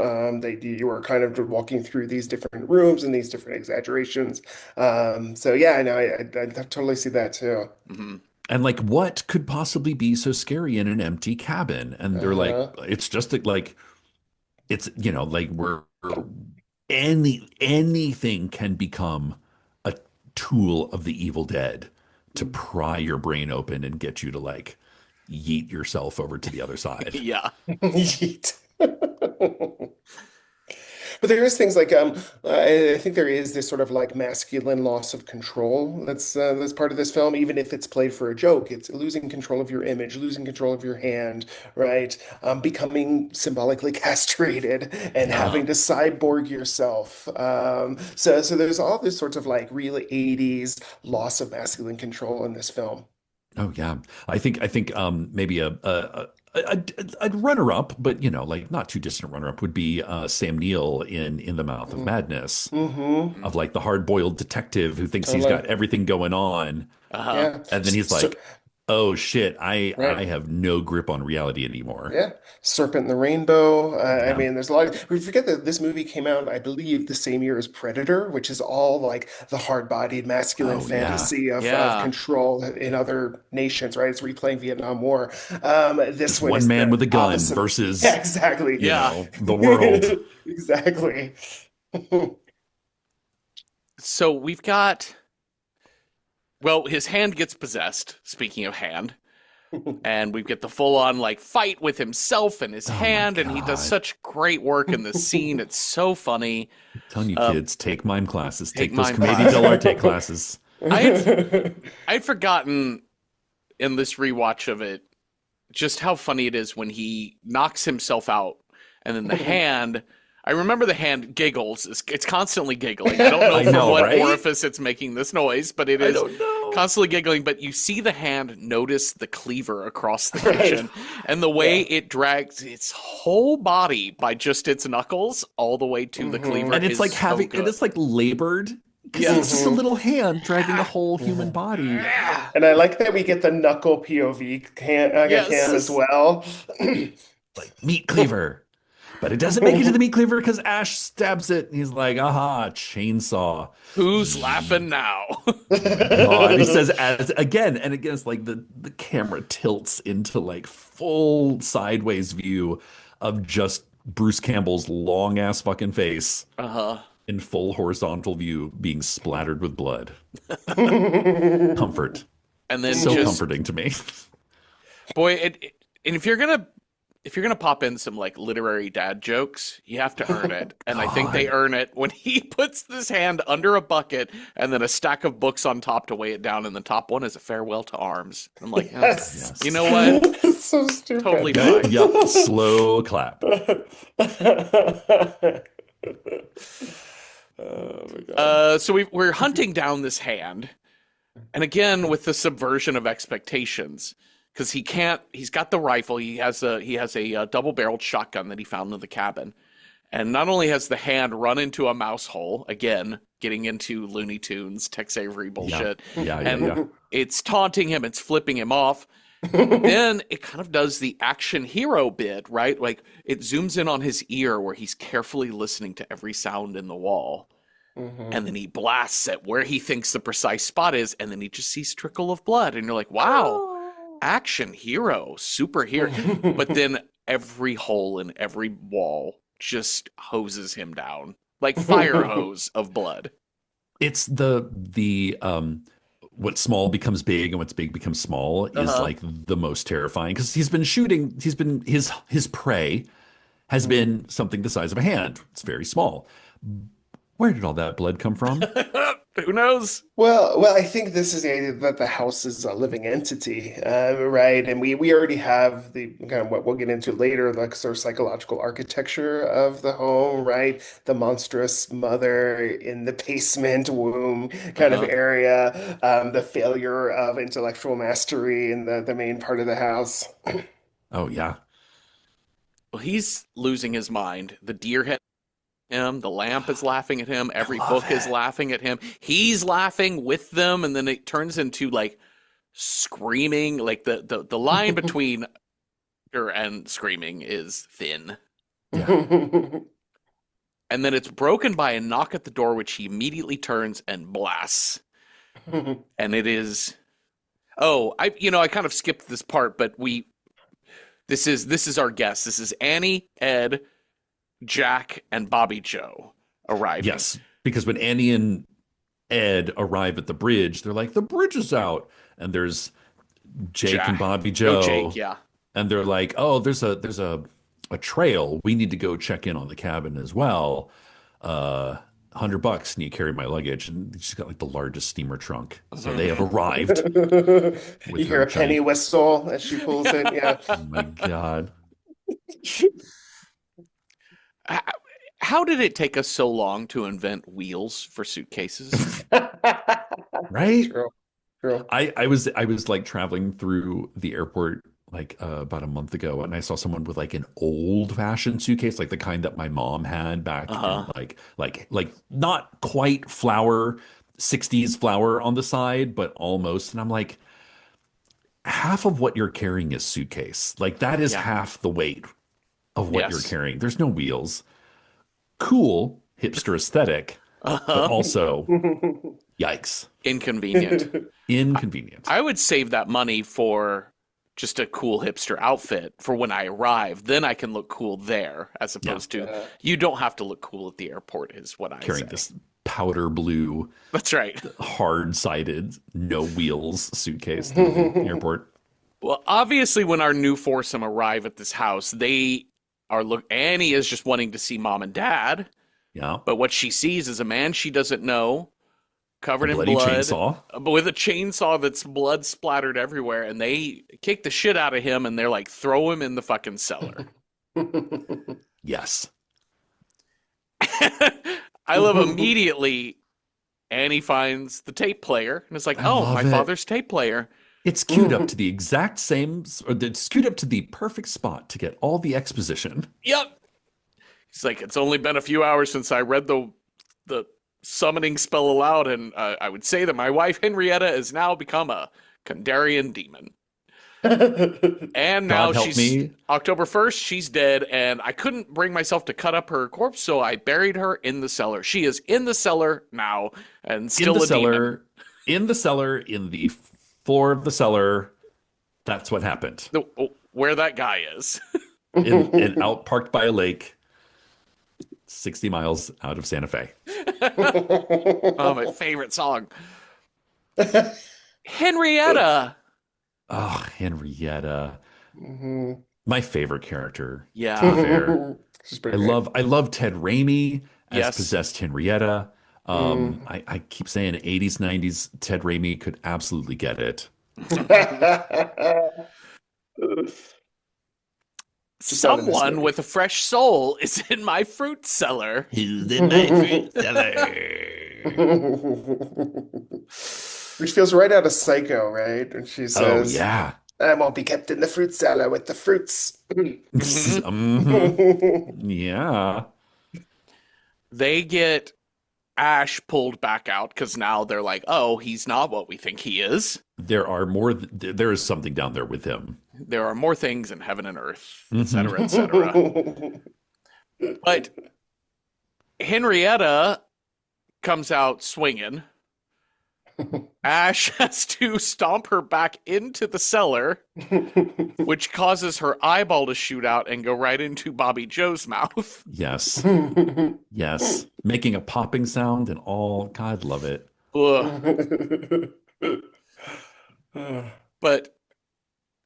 You were kind of walking through these different rooms and these different exaggerations. So yeah, I know I totally see that too. hmm And like, what could possibly be so scary in an empty cabin? And they're like, Uh-huh. it's just like, it's, like anything can become a tool of the evil dead to pry your brain open and get you to like yeet yourself over to the other side. Yeah. Yeet. But there is things like I think there is this sort of like masculine loss of control that's part of this film, even if it's played for a joke. It's losing control of your image, losing control of your hand, right? Becoming symbolically castrated and Yeah. having to cyborg yourself. So there's all this sorts of like really 80s loss of masculine control in this film. Oh yeah. I think maybe a runner up, but like not too distant runner up would be Sam Neill in The Mouth of Madness, Mm-hmm. of like the hard-boiled detective who thinks he's Totally. got everything going on, Uh-huh. Yeah. and then he's So, like, Oh shit, I Right. have no grip on reality anymore. Yeah, Serpent in the Rainbow. I Yeah. mean, there's a lot. We forget that this movie came out, I believe, the same year as Predator, which is all like the hard-bodied masculine Oh yeah. fantasy of Yeah. control in other nations, right? It's replaying Vietnam War. This Just one one is man the with a gun opposite. Yeah, versus, exactly. Yeah. the world. Exactly. So we've got, well, his hand gets possessed, speaking of hand, and we get the full on like fight with himself and his Oh my hand, and he does God. such great work in this scene. It's so funny. I'm telling you Um, kids, take mime classes. take Take those mime Commedia classes. dell'arte classes. I'd I'd forgotten in this rewatch of it just how funny it is when he knocks himself out and then the hand, I remember the hand giggles. It's constantly giggling. I don't know I from know, what right? orifice it's making this noise, but it I is don't know. constantly giggling. But you see the hand notice the cleaver across the Right. kitchen and the way Yeah. it drags its whole body by just its knuckles all the way to the cleaver Hmm. And it's is like so having, and good. it's like labored because it's just a Yes. Hmm. little hand dragging a whole human Hmm. body. Yeah. And I like that we get the knuckle POV cam as Yes. well. Like meat cleaver. But it doesn't make it to the meat cleaver because Ash stabs it and he's like, aha, chainsaw. Who's laughing now? Oh my God. He says as again and again, it's like the camera tilts into like full sideways view of just Bruce Campbell's long ass fucking face Uh-huh. in full horizontal view being splattered with blood. Comfort. And then So just comforting to me. boy, and if you're gonna pop in some like literary dad jokes, you have to earn it. And I think they God. earn it when he puts this hand under a bucket and then a stack of books on top to weigh it down, and the top one is a farewell to arms. I'm like, oh, Yes. you know Yes. what? It's so stupid. Totally Yep. fine. Yep. Slow clap. Oh my God. So we're hunting down this hand, and again with the subversion of expectations, because he can't. He's got the rifle. He has a double-barreled shotgun that he found in the cabin, and not only has the hand run into a mouse hole again, getting into Looney Tunes, Tex Avery Yeah. bullshit, Yeah. Yeah. and Yeah. it's taunting him. It's flipping him off. But then it kind of does the action hero bit, right? Like it zooms in on his ear where he's carefully listening to every sound in the wall. And Mhm. then he blasts at where he thinks the precise spot is, and then he just sees trickle of blood. And you're like, wow, action hero, superhero. But then every hole in every wall just hoses him down like fire hose of blood. It's the what small becomes big and what's big becomes small is Uh-huh. like the most terrifying because his prey has been something the size of a hand. It's very small. Where did all that blood come from? Who knows? Well, I think this is the idea that the house is a living entity, right? And we already have the kind of what we'll get into later, the sort of psychological architecture of the home, right? The monstrous mother in the basement womb kind of Uh-huh. area, the failure of intellectual mastery in the main part of the house. Oh yeah. Well, he's losing his mind. The deer hit him. The lamp is laughing at him. I Every love book is it. laughing at him. He's laughing with them, and then it turns into like screaming. Like the line between her and screaming is thin. Yeah. And then it's broken by a knock at the door, which he immediately turns and blasts. And it is I kind of skipped this part, but this is our guest. This is Annie, Ed, Jack, and Bobby Joe arriving. Yes. Because when Annie and Ed arrive at the bridge, they're like, the bridge is out. And there's Jake and Jack. Bobby Oh, Jake, Joe. yeah. And they're like, oh, there's a trail. We need to go check in on the cabin as well. 100 bucks and you carry my luggage. And she's got like the largest steamer trunk. So they have arrived You with hear her a penny giant. whistle as she pulls it. Yeah. Oh my God. H- How did it take us so long to invent wheels for suitcases? Right? True. True. I was like traveling through the airport like about a month ago and I saw someone with like an old fashioned suitcase, like the kind that my mom had back in Uh-huh. like not quite flower 60s flower on the side, but almost. And I'm like, half of what you're carrying is suitcase. Like that is Yeah. half the weight of what you're Yes. carrying. There's no wheels. Cool, hipster aesthetic, but Uh-huh. also yikes. Inconvenient. Inconvenient. I would save that money for just a cool hipster outfit for when I arrive. Then I can look cool there, as opposed to you don't have to look cool at the airport, is what I Carrying say. this powder blue, That's right. hard-sided, no wheels suitcase through the airport. Well, obviously, when our new foursome arrive at this house, they are Annie is just wanting to see mom and dad, Yeah. but what she sees is a man she doesn't know, covered A in bloody blood, chainsaw. but with a chainsaw that's blood splattered everywhere, and they kick the shit out of him, and they're like, throw him in the fucking cellar. Yes. I love immediately Annie finds the tape player and it's like, I oh, love my it. father's tape player. It's queued up to the exact same, or it's queued up to the perfect spot to get all the exposition. Yep. He's like, it's only been a few hours since I read the summoning spell aloud, and I would say that my wife Henrietta has now become a Kandarian demon. And now God help she's me. October 1st, she's dead, and I couldn't bring myself to cut up her corpse, so I buried her in the cellar. She is in the cellar now and still In the a demon. cellar, in the cellar, in the floor of the cellar. That's what happened. Where that guy is. And out parked by a lake, 60 miles out of Santa Fe. Oh, my favorite song. Henrietta. Oh, Henrietta. My favorite character. Yeah. To be fair. She's I pretty great. love Ted Raimi as Yes. possessed Henrietta. I keep saying 80s, 90s Ted Raimi could absolutely get it. Someone with a fresh soul is in my fruit cellar. Who's in my fruit cellar? Which feels right out of Psycho, right? When she Oh, says, yeah. I won't be kept in the fruit cellar with the fruits. Yeah. They get Ash pulled back out because now they're like, oh, he's not what we think he is. There are more, there is something down there with him. There are more things in heaven and earth, etc., etc. But Henrietta comes out swinging. Ash has to stomp her back into the cellar, which causes her eyeball to shoot out and go right into Bobby Joe's mouth. Yes. Yes. Making a popping sound and all. God, love it. Ugh. But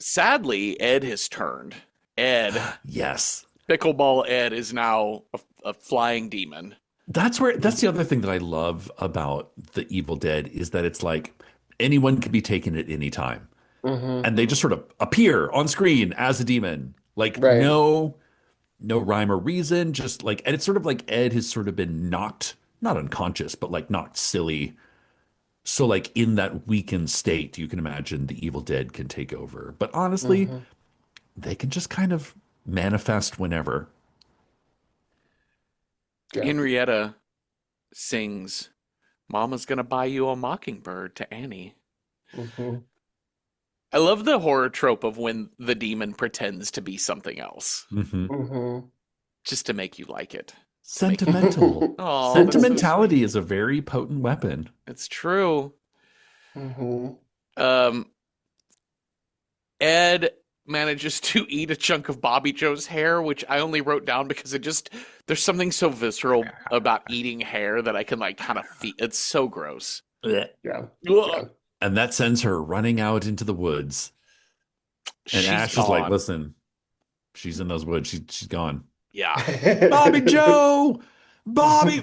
sadly, Ed has turned. Ed, Yes. Pickleball Ed, is now a flying demon. That's the other thing that I love about The Evil Dead is that it's like anyone can be taken at any time. And they just sort of appear on screen as a demon. Like Right. no rhyme or reason, just like, and it's sort of like Ed has sort of been knocked, not unconscious, but like knocked silly. So like in that weakened state, you can imagine The Evil Dead can take over. But honestly, they can just kind of manifest whenever. Yeah. Henrietta sings, Mama's gonna buy you a mockingbird to Annie. I love the horror trope of when the demon pretends to be something else, just to make you like it. Sentimental. Oh, Sentimentality is a very potent weapon. It's true. Ed manages to eat a chunk of Bobby Joe's hair, which I only wrote down because there's something so visceral about eating hair that I can like kind of feel. It's so gross. Yeah. Ugh. And that sends her running out into the woods. And She's Ash is like, gone. listen, she's in those woods. She's gone. Yeah. Bobby Joe! Bobby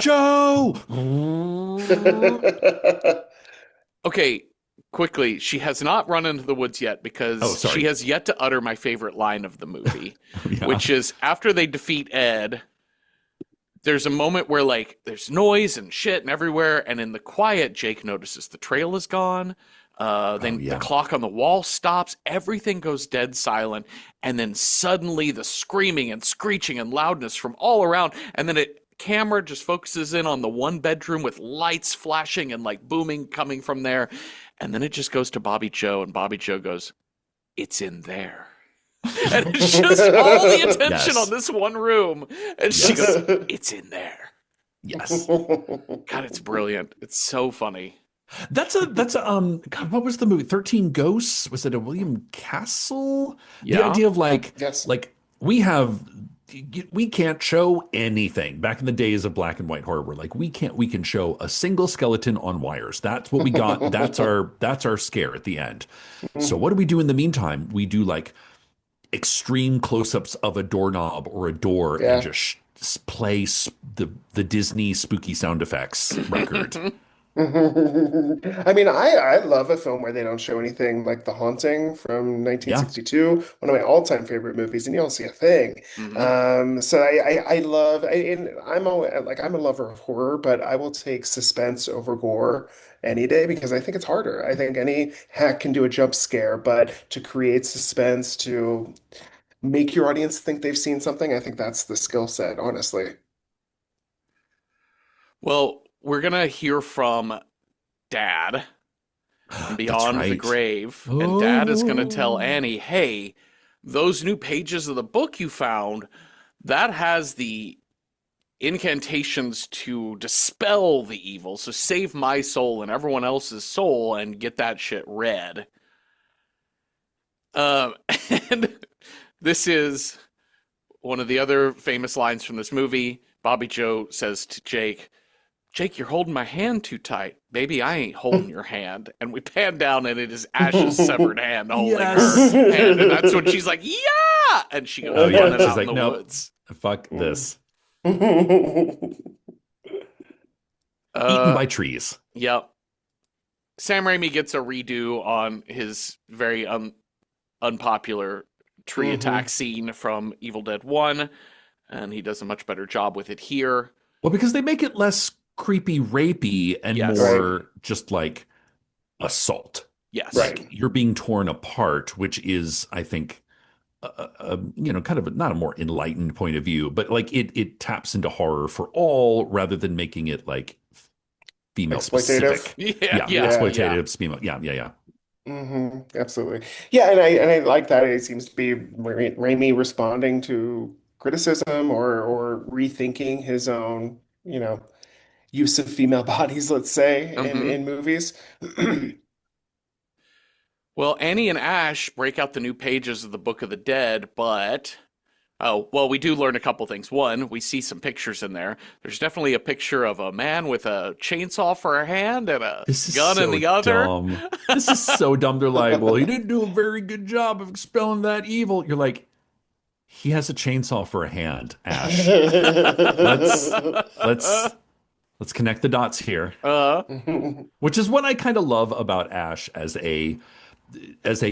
Joe! Okay, quickly, she has not run into the woods yet because Oh, sorry. she has yet to utter my favorite line of the movie, Yeah. which is after they defeat Ed, there's a moment where like there's noise and shit and everywhere, and in the quiet, Jake notices the trail is gone. Then yeah. the clock on the wall stops. Everything goes dead silent. And then suddenly the screaming and screeching and loudness from all around. And then it camera just focuses in on the one bedroom with lights flashing and like booming coming from there. And then it just goes to Bobby Joe, and Bobby Joe goes, "It's in there." And it's just all the attention on this one room. And she goes, "It's in there." Yes. God, it's brilliant. It's so funny. That's a God, what was the movie? 13 Ghosts? Was it a William Castle? The Yeah. idea of like Yes. we can't show anything. Back in the days of black and white horror, we're like, we can show a single skeleton on wires. That's what we got. That's our scare at the end. So what do we do in the meantime? We do like extreme close-ups of a doorknob or a door and just play the Disney spooky sound effects record. I mean, I love a film where they don't show anything, like The Haunting from 1962, one of my all-time favorite movies, and you don't see a thing. So I love, and I'm a lover of horror, but I will take suspense over gore any day because I think it's harder. I think any hack can do a jump scare, but to create suspense, to make your audience think they've seen something, I think that's the skill set, honestly. Well, we're going to hear from Dad from Beyond the Grave. And Dad is going to tell Annie, hey, those new pages of the book you found, that has the incantations to dispel the evil. So save my soul and everyone else's soul and get that shit read. And this is one of the other famous lines from this movie. Bobby Joe says to Jake, "Jake, you're holding my hand too tight. Baby, I ain't holding your hand." And we pan down and it is Ash's severed hand holding her hand. And that's when she's like, "Yeah!" And she goes running out in the woods. Fuck this. Mm-hmm. Eaten by trees. Yep. Sam Raimi gets a redo on his very unpopular tree attack scene from Evil Dead 1. And he does a much better job with it here. Well, because they make it less creepy, rapey, and more just like assault. Yes. Like you're being torn apart, which is, I think, kind of not a more enlightened point of view, but like it taps into horror for all rather than making it like female specific. Exploitative female. Yeah. Absolutely. Yeah, and I like that it seems to be Raimi responding to criticism or rethinking his own, use of female bodies, let's say, in movies. Well, Annie and Ash break out the new pages of the Book of the Dead, but we do learn a couple things. One, we see some pictures in there. There's definitely a picture of a man with a chainsaw for a hand and a gun in the other. Dumb. This is so dumb. They're like, well, he didn't do a very good job of expelling that evil. You're like, he has a chainsaw for a hand, Ash. Let's connect the dots here. Which is what I kind of love about Ash as a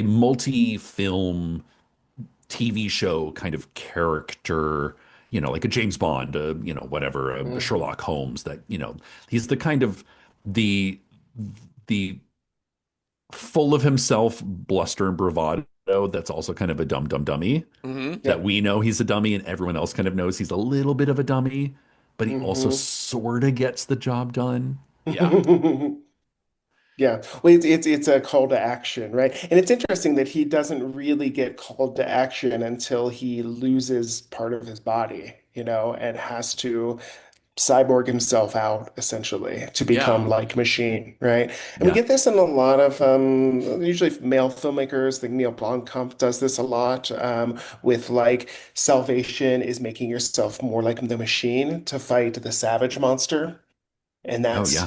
multi-film TV show kind of character, like a James Bond, whatever, a Sherlock Holmes, that, he's the kind of the full of himself bluster and bravado that's also kind of a dummy that we know he's a dummy and everyone else kind of knows he's a little bit of a dummy, but he also sort of gets the job done. Yeah. Yeah, well, it's a call to action, right? And it's interesting that he doesn't really get called to action until he loses part of his body, and has to cyborg himself out essentially to become like machine, right? And we get this in a lot of usually male filmmakers. I think Neil Blomkamp does this a lot with like salvation is making yourself more like the machine to fight the savage monster. And that's,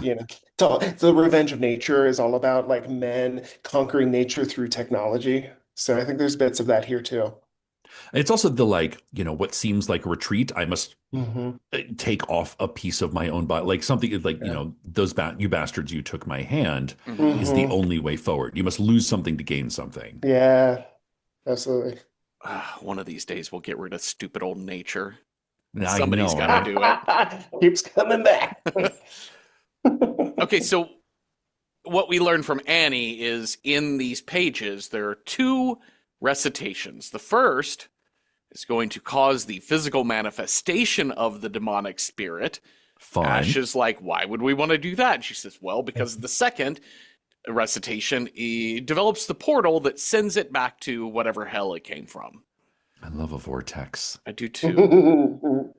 the revenge of nature is all about like men conquering nature through technology. So I think there's bits of that here too. It's also the like, what seems like a retreat. I must take off a piece of my own body, like something like, those you bastards, you took my hand is the only way forward. You must lose something to gain something. Yeah, absolutely. One of these days we'll get rid of stupid old nature. I Somebody's got to do it. Keeps coming back. Okay, so what we learned from Annie is in these pages, there are two recitations. The first is going to cause the physical manifestation of the demonic spirit. Fine. Ash is like, why would we want to do that? And she says, well, because the second recitation develops the portal that sends it back to whatever hell it came from. I love a vortex. I do too.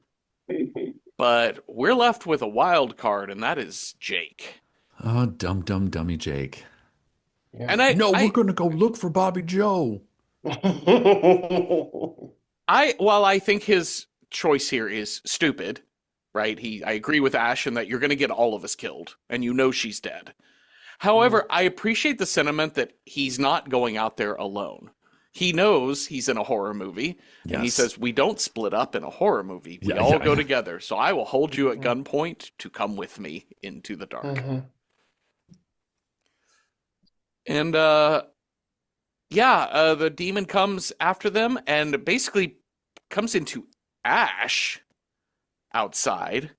But we're left with a wild card, and that is Jake. Oh, dummy Jake. Yeah. And we're going to go look for Bobby Joe. I think his choice here is stupid, right? I agree with Ash in that you're going to get all of us killed, and you know she's dead. However, I appreciate the sentiment that he's not going out there alone. He knows he's in a horror movie, and he says, we don't split up in a horror movie. We all go together, so I will hold you at gunpoint to come with me into the dark. And, the demon comes after them and basically comes into Ash outside,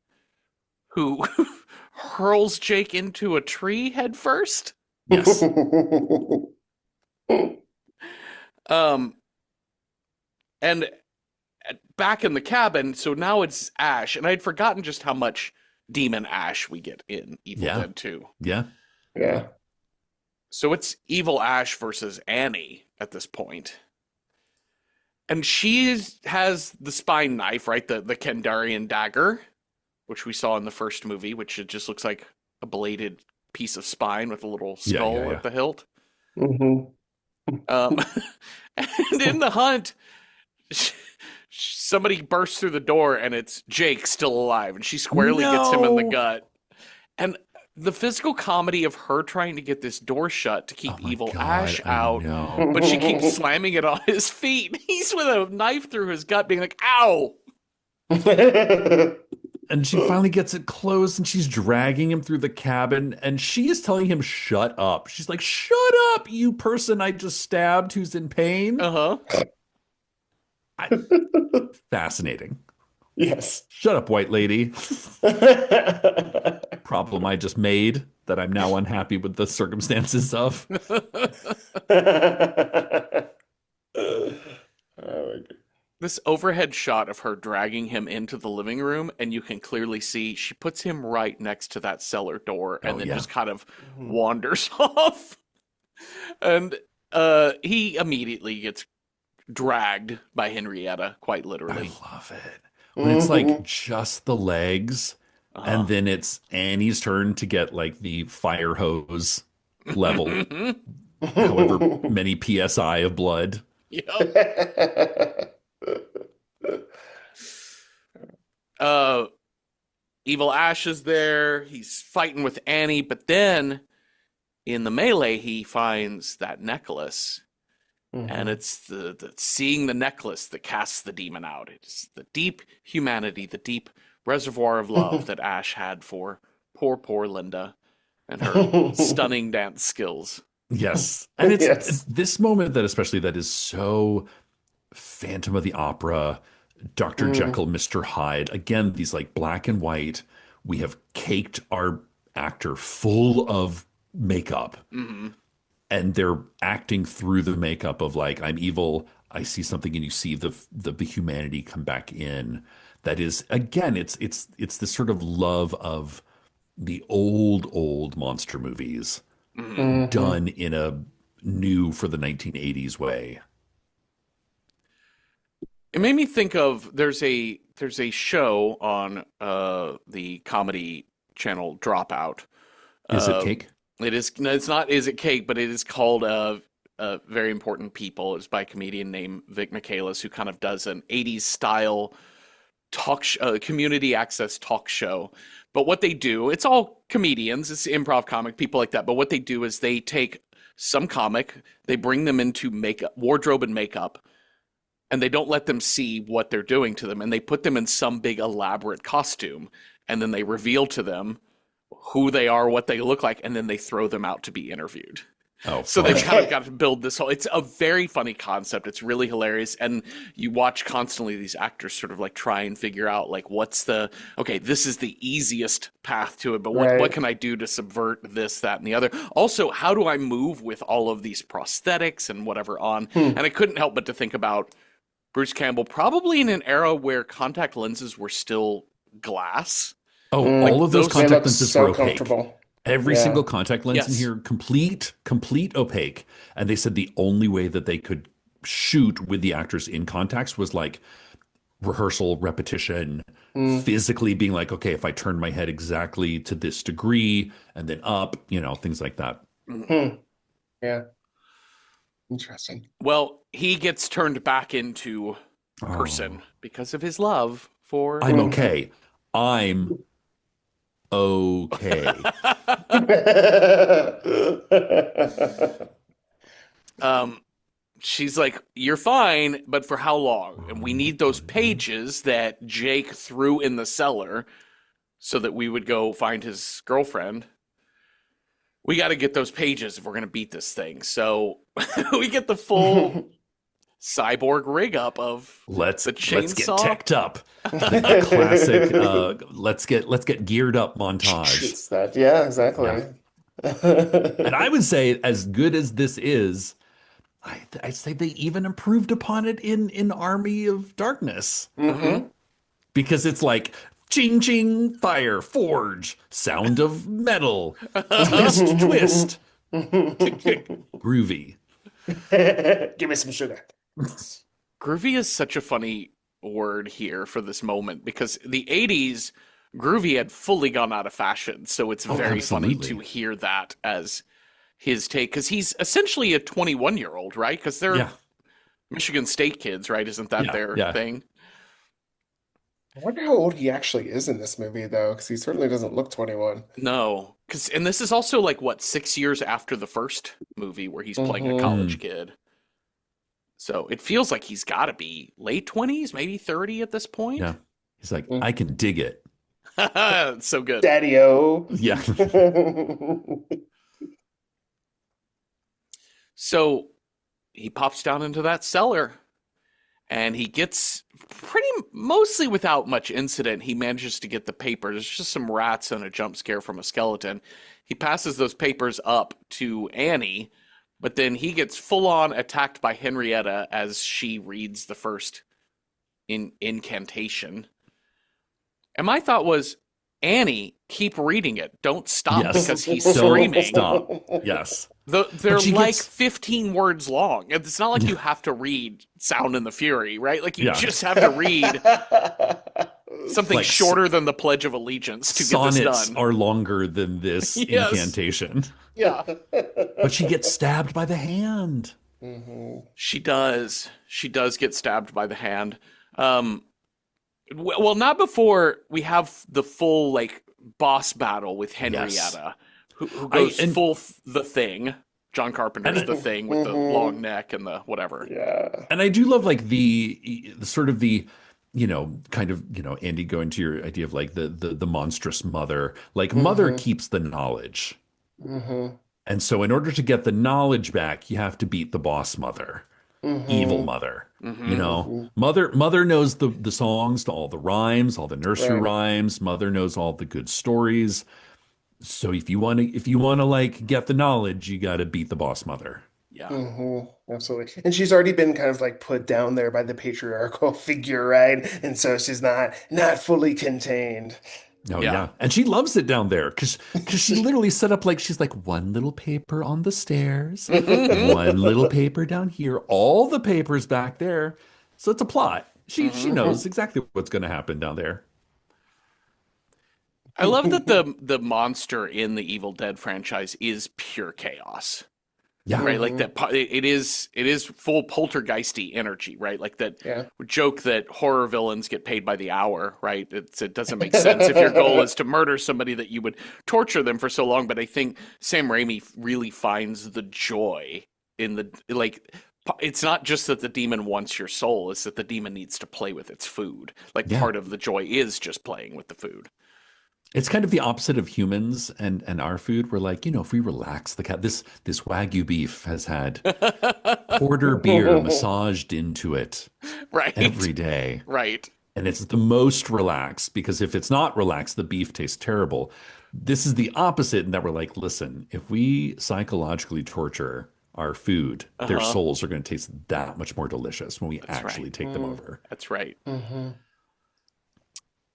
who hurls Jake into a tree head first. Yes. And back in the cabin, so now it's Ash, and I'd forgotten just how much demon Ash we get in Evil Dead 2. Yeah. Yeah. So it's Evil Ash versus Annie at this point. And she has the spine knife, right? The Kandarian dagger, which we saw in the first movie, which it just looks like a bladed piece of spine with a little skull at the hilt. Mm-hmm. And in the hunt, somebody bursts through the door and it's Jake still alive, and she squarely gets him in the gut. And the physical comedy of her trying to get this door shut to keep Evil Ash out, but she keeps slamming it on his feet. He's with a knife through his gut being like, ow! And she finally gets it closed, and she's dragging him through the cabin, and she is telling him, shut up. She's like, shut up, you person I just stabbed who's in pain. Fascinating. Yes. Shut up, white lady. Problem I just made that I'm now unhappy with the circumstances of. This overhead shot of her dragging him into the living room, and you can clearly see she puts him right next to that cellar door and then just kind of wanders off. And he immediately gets dragged by Henrietta, quite literally. I love it. When it's like just the legs, and then it's Annie's turn to get like the fire hose level, however many PSI of blood. Yep. Evil Ash is there. He's fighting with Annie, but then in the melee, he finds that necklace. And it's the seeing the necklace that casts the demon out. It's the deep humanity, the deep reservoir of love that Ash had for poor Linda and her stunning dance skills. Yes. And it's this moment that especially that is so Phantom of the Opera, Dr. Jekyll, Mr. Hyde. Again, these like black and white. We have caked our actor full of makeup. And they're acting through the makeup of like, I'm evil, I see something, and you see the humanity come back in. That is, again, it's this sort of love of the old monster movies done in a new for the 1980s way. It made me think of there's a show on the comedy channel Dropout. Is it Cake? It is. No, it's not. Is it Cake? But it is called Very Important People. It's by a comedian named Vic Michaelis, who kind of does an 80s style community access talk show. But what they do, it's all comedians, it's improv comic, people like that. But what they do is they take some comic, they bring them into wardrobe and makeup, and they don't let them see what they're doing to them. And they put them in some big elaborate costume, and then they reveal to them who they are, what they look like, and then they throw them out to be interviewed. Oh, so they've kind of got to build this whole, it's a very funny concept. It's really hilarious. And you watch constantly these actors sort of like try and figure out like, this is the easiest path to it, but what can I do to subvert this, that, and the other? Also, how do I move with all of these prosthetics and whatever on? And I couldn't help but to think about Bruce Campbell, probably in an era where contact lenses were still glass. Oh, Mm. all Like of those those, They contact look lenses were so opaque. comfortable. Every Yeah. single contact lens in yes. here, complete opaque. And they said the only way that they could shoot with the actors in contacts was like rehearsal, repetition, Mm. physically being like, okay, if I turn my head exactly to this degree and then up, things like that. Mhm. Hmm. Yeah. Interesting. Well, he gets turned back into Oh, person because of his love for. I'm Mhm. okay. I'm okay. um, she's like, "You're fine, but for how long?" And we need those pages that Jake threw in the cellar so that we would go find his girlfriend. We got to get those pages if we're going to beat this thing. So we get the full cyborg rig up of Let's the let's get chainsaw. teched up. The classic let's get geared up montage. It's that. Yeah, Yeah. exactly. And I would say as good as this is, I'd say they even improved upon it in Army of Darkness Mm-hmm. Hmm. because it's like ching ching fire forge sound of metal twist twist tick tick groovy. Give me some sugar. Groovy is such a funny word here for this moment because the 80s, groovy had fully gone out of fashion. So it's Oh, very funny absolutely. to hear that as his take because he's essentially a 21-year-old, right? Because they're Yeah, Michigan State kids, right? Isn't that yeah, their yeah. thing? I wonder how old he actually is in this movie, though, because he certainly doesn't look 21. No, because and this is also like what 6 years after the first movie where he's playing a Hmm. college Mm, kid. So it feels like he's got to be late 20s, maybe 30 at this point. yeah. He's like, I can dig it. So good. Daddy-O. Yeah. So he pops down into that cellar and he gets pretty mostly without much incident. He manages to get the papers. There's just some rats and a jump scare from a skeleton. He passes those papers up to Annie, but then he gets full on attacked by Henrietta as she reads the first incantation. And my thought was, Annie, keep reading it. Don't stop Yes. because he's Don't screaming. stop. Yes. They're But she like gets 15 words long. It's not like yeah, you have to read Sound and the Fury, right? Like you yeah. just have to read something Like shorter than the Pledge of Allegiance to get this sonnets done. are longer than this Yes. incantation. Yeah. But she gets stabbed by the hand. Hmm. She does. She does get stabbed by the hand. Well, not before we have the full like boss battle with Yes. Henrietta, who goes and full the Thing. John Carpenter's and The Thing with the long neck and the whatever. Yeah. and I do love like the sort of the kind of Andy going to your idea of like the monstrous mother. Like mother Hmm. keeps the knowledge. Hmm. And so in order to get the knowledge back, you have to beat the boss mother, evil Hmm. mother. Mm-hmm. Hmm. Mother knows the songs to all the rhymes, all the nursery Right. rhymes. Mother knows all the good stories. So if you want to like get the knowledge, you got to beat the boss mother. Yeah. Hmm. Absolutely. And she's already been kind of like put down there by the patriarchal figure, right? And so she's not fully contained. Oh Yeah. yeah, and she loves it down there because she literally set up like she's like one little paper on the stairs, one little paper down here, all the papers back there. So it's a plot. She Mm-hmm. knows exactly what's going to happen down there. I love that the monster in the Evil Dead franchise is pure chaos. Yeah, Right, like that. It is full poltergeisty energy, right? Like that Yeah. joke that horror villains get paid by the hour, right? It doesn't make sense if your goal is to murder somebody that you would torture them for so long. But I think Sam Raimi really finds the joy in the like. It's not just that the demon wants your soul; it's that the demon needs to play with its food. Like yeah. part of the joy is just playing with the food. It's kind of the opposite of humans and our food. We're like, if we relax the cat, this Wagyu beef has had porter beer massaged into it Right, every day. right. And it's the most relaxed because if it's not relaxed, the beef tastes terrible. This is the opposite in that we're like, listen, if we psychologically torture our food, their Uh-huh. souls are going to taste that much more delicious when we That's actually right. take them over. That's right. Hmm.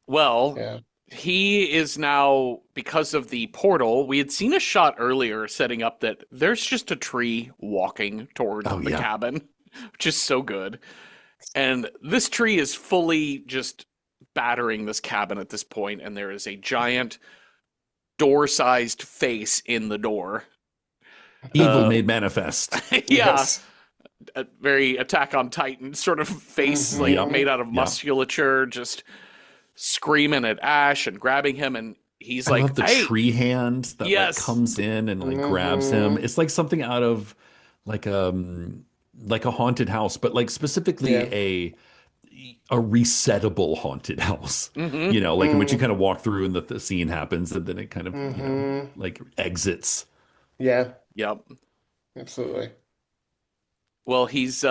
Well, Yeah. he is now, because of the portal, we had seen a shot earlier setting up that there's just a tree walking toward Oh the yeah. cabin, which is so good. And this tree is fully just battering this cabin at this point, and there is a giant door-sized face in the door. Evil Uh, made manifest. yeah, Yes. a very Attack on Titan sort of face, like Yep. made out of Yep. musculature, just screaming at Ash and grabbing him, and he's I love like, the "Hey, tree hand that like yes, comes in and like grabs him. Hmm. It's like something out of like like a haunted house, but like specifically Yeah. a resettable haunted house. mm-hmm, Like in which you Mm. kind of walk through and the scene happens and then it kind of, Hmm. like exits. Yeah, yep." absolutely. Well, he's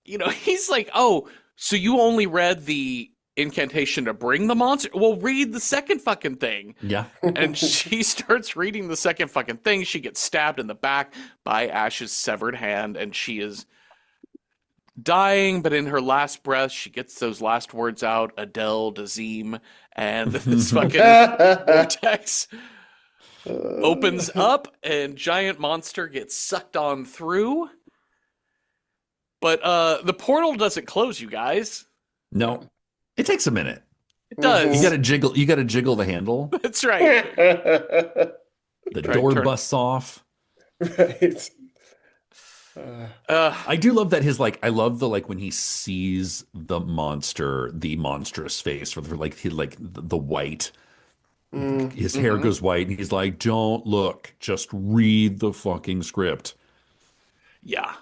he's like, "Oh, so you only read the incantation to bring the monster? Well, read the second fucking thing." Yeah. And she starts reading the second fucking thing. She gets stabbed in the back by Ash's severed hand, and she is dying, but in her last breath, she gets those last words out, Adele Dazeem, and this fucking vortex opens up, and giant monster gets sucked on through. But the portal doesn't close, you guys. No, it takes a minute. It does. You got to jiggle the handle. That's right. The Try door turn. busts off. Right. Uh, I do love that I love the like when he sees the monster, the monstrous face for like the white, mm. his hair Mhm. goes white and he's like, "Don't look, just read the fucking script." Yeah.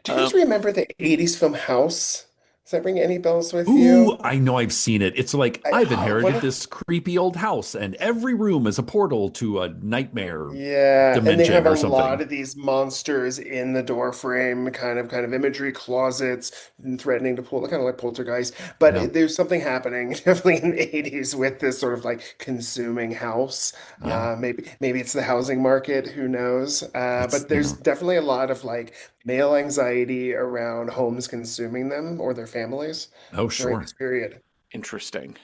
Do you guys remember the 80s film House? Does that ring any bells with Ooh, you? I know I've seen it. It's like I, I've one inherited of this creepy old house and every room is a portal to a nightmare Yeah, and they have dimension a or lot something. of these monsters in the door frame, kind of imagery, closets, and threatening to pull, kind of like Poltergeist. But Yeah. there's something happening definitely in the 80s with this sort of like consuming house. Yeah. Maybe it's the housing market, who knows? It's, But there's definitely a lot of like male anxiety around homes consuming them or their families oh, during sure. this period. Interesting.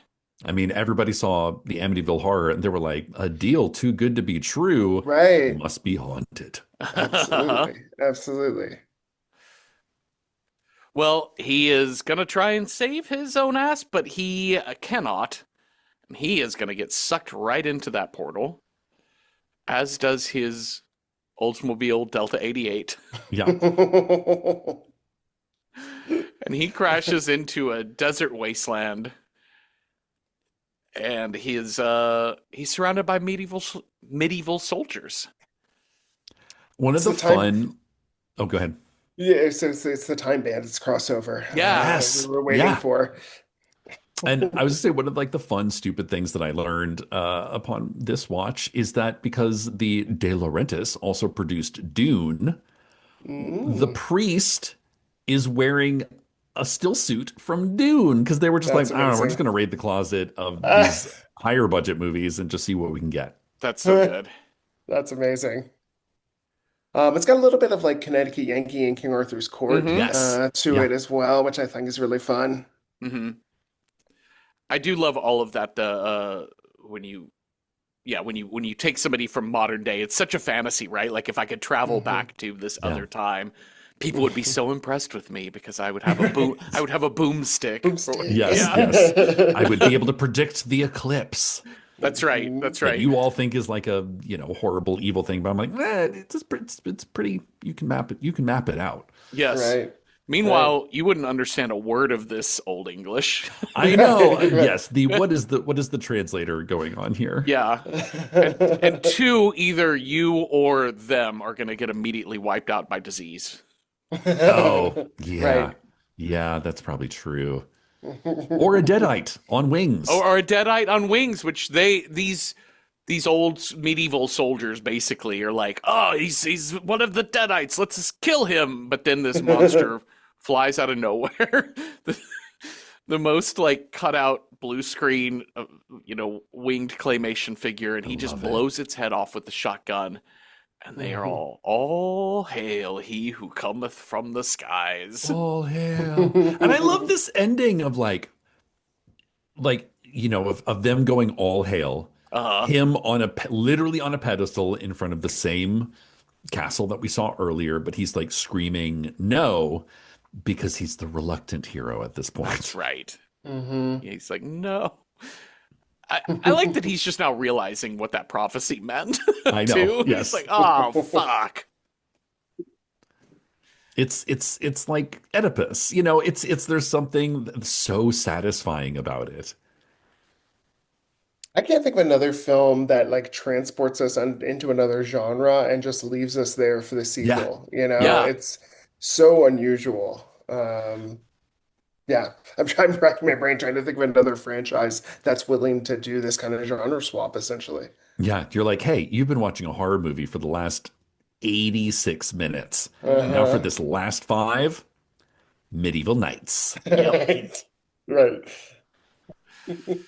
I mean, everybody saw the Amityville Horror and they were like, a deal too good to be true Right. must be haunted. Absolutely. Absolutely. Well, he is going to try and save his own ass, but he cannot. He is going to get sucked right into that portal, as does his Oldsmobile Delta 88. Yeah. And he crashes into a desert wasteland, and he's surrounded by medieval soldiers. One of It's the the time. fun, oh, go ahead. Yeah, it's the Time Bandits crossover Yeah. that we Yes. were waiting Yeah. for. And I was gonna say one of like the fun, stupid things that I learned upon this watch is that because the De Laurentiis also produced Dune, the Mm, priest is wearing a still suit from Dune because they were just like, that's I don't know, we're just amazing. gonna raid the closet of Ah, these higher budget movies and just see what we can get. That's so good. that's amazing. It's got a little bit of like Connecticut Yankee and King Arthur's Court Mm-hmm. Yes. to Yeah. it as well, which I think is really fun. Mm-hmm. I do love all of that. When you, yeah, when you take somebody from modern day, it's such a fantasy, right? Like if I could travel Hmm. back to this Yeah. other time, people would be so impressed with me because I would have a boom. I would have a boomstick. Boomstick. Yes, Yeah, yes. I would be able to predict the eclipse that's right. That's that right. you all think is like a, horrible, evil thing, but I'm like, it's pretty, you can map it out. Yes. Right. Meanwhile, you wouldn't understand a word of this old English. I know. Right. Yes. What is the translator going on here? Yeah. And two, either you or them are going to get immediately wiped out by disease. Oh, yeah. Right. Yeah, that's probably true. Or a deadite on wings. Or a deadite on wings, which these old medieval soldiers basically are like, oh, he's one of the deadites. Let's just kill him. But then this monster flies out of nowhere. The most like cut out blue screen, winged claymation figure, and I he just love it. blows its head off with the shotgun. And they are all hail he who cometh from the skies. All hail. And I love this ending of of them going all hail, Uh, him on literally on a pedestal in front of the same castle that we saw earlier, but he's like screaming no because he's the reluctant hero at this that's point. right. Hmm. He's like, no. I like that he's just now realizing what that prophecy meant, I know. too. He's Yes. like, oh, fuck. It's like Oedipus. It's there's something so satisfying about it. I can't think of another film that like transports us into another genre and just leaves us there for the Yeah. sequel. Yeah. It's so unusual. Yeah, I'm trying to rack my brain trying to think of another franchise that's willing to do this kind of genre swap, essentially. Yeah. You're like, hey, you've been watching a horror movie for the last 86 minutes. Now for Uh-huh. this last five, Medieval Knights. Yep. Right. Right.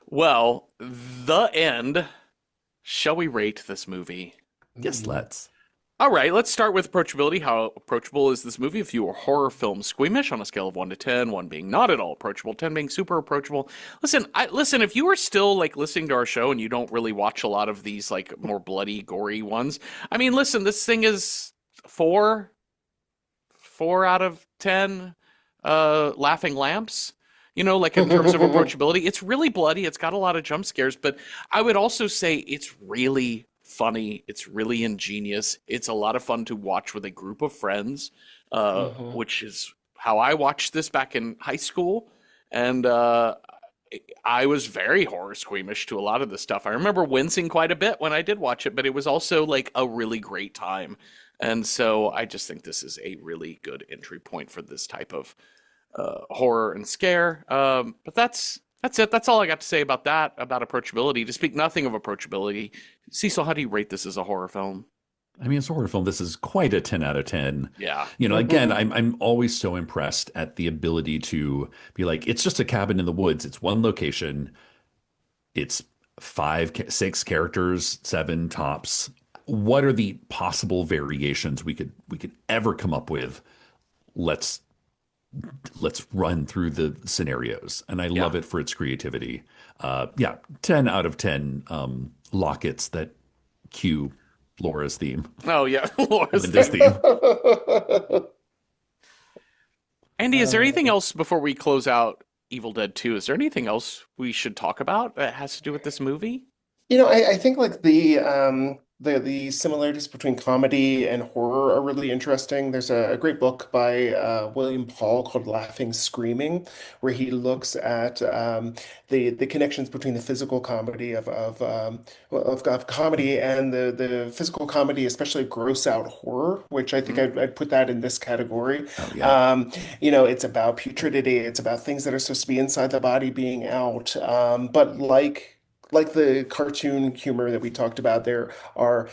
Well, the end. Shall we rate this movie? Yes, let's. All right, let's start with approachability. How approachable is this movie? If you are horror film squeamish on a scale of 1 to 10, 1 being not at all approachable, 10 being super approachable. Listen, if you are still like listening to our show and you don't really watch a lot of these like more bloody, gory ones, I mean, listen, this thing is 4 out of 10 laughing lamps. Like in terms of approachability, it's really bloody. It's got a lot of jump scares, but I would also say it's really funny. It's really ingenious. It's a lot of fun to watch with a group of friends, Mhm. which is how I watched this back in high school. And I was very horror squeamish to a lot of this stuff. I remember wincing quite a bit when I did watch it, but it was also like a really great time. And so I just think this is a really good entry point for this type of horror and scare. But that's it. That's all I got to say about that, about approachability. To speak nothing of approachability, Cecil, how do you rate this as a horror film? I mean, it's a horror film. This is quite a 10 out of 10. Yeah. Again, I'm always so impressed at the ability to be like, it's just a cabin in the woods. It's one location. It's five, six characters, seven tops. What are the possible variations we could ever come up with? Let's let's run through the scenarios. And I Yeah. love it for its creativity. Yeah, 10 out of 10 lockets that cue Laura's theme, Oh, yeah. Laura's Linda's theme. theme. Andy, is there Uh, anything else before we close out Evil Dead 2? Is there anything else we should talk about that has to do with this movie? I think like the similarities between comedy and horror are really interesting. There's a great book by William Paul called Laughing Screaming, where he looks at the connections between the physical comedy of comedy and the physical comedy, especially gross out horror, which I think Mhm. I'd put that in this category. Oh, yeah. It's about putridity, it's about things that are supposed to be inside the body being out. But like the cartoon humor that we talked about, there are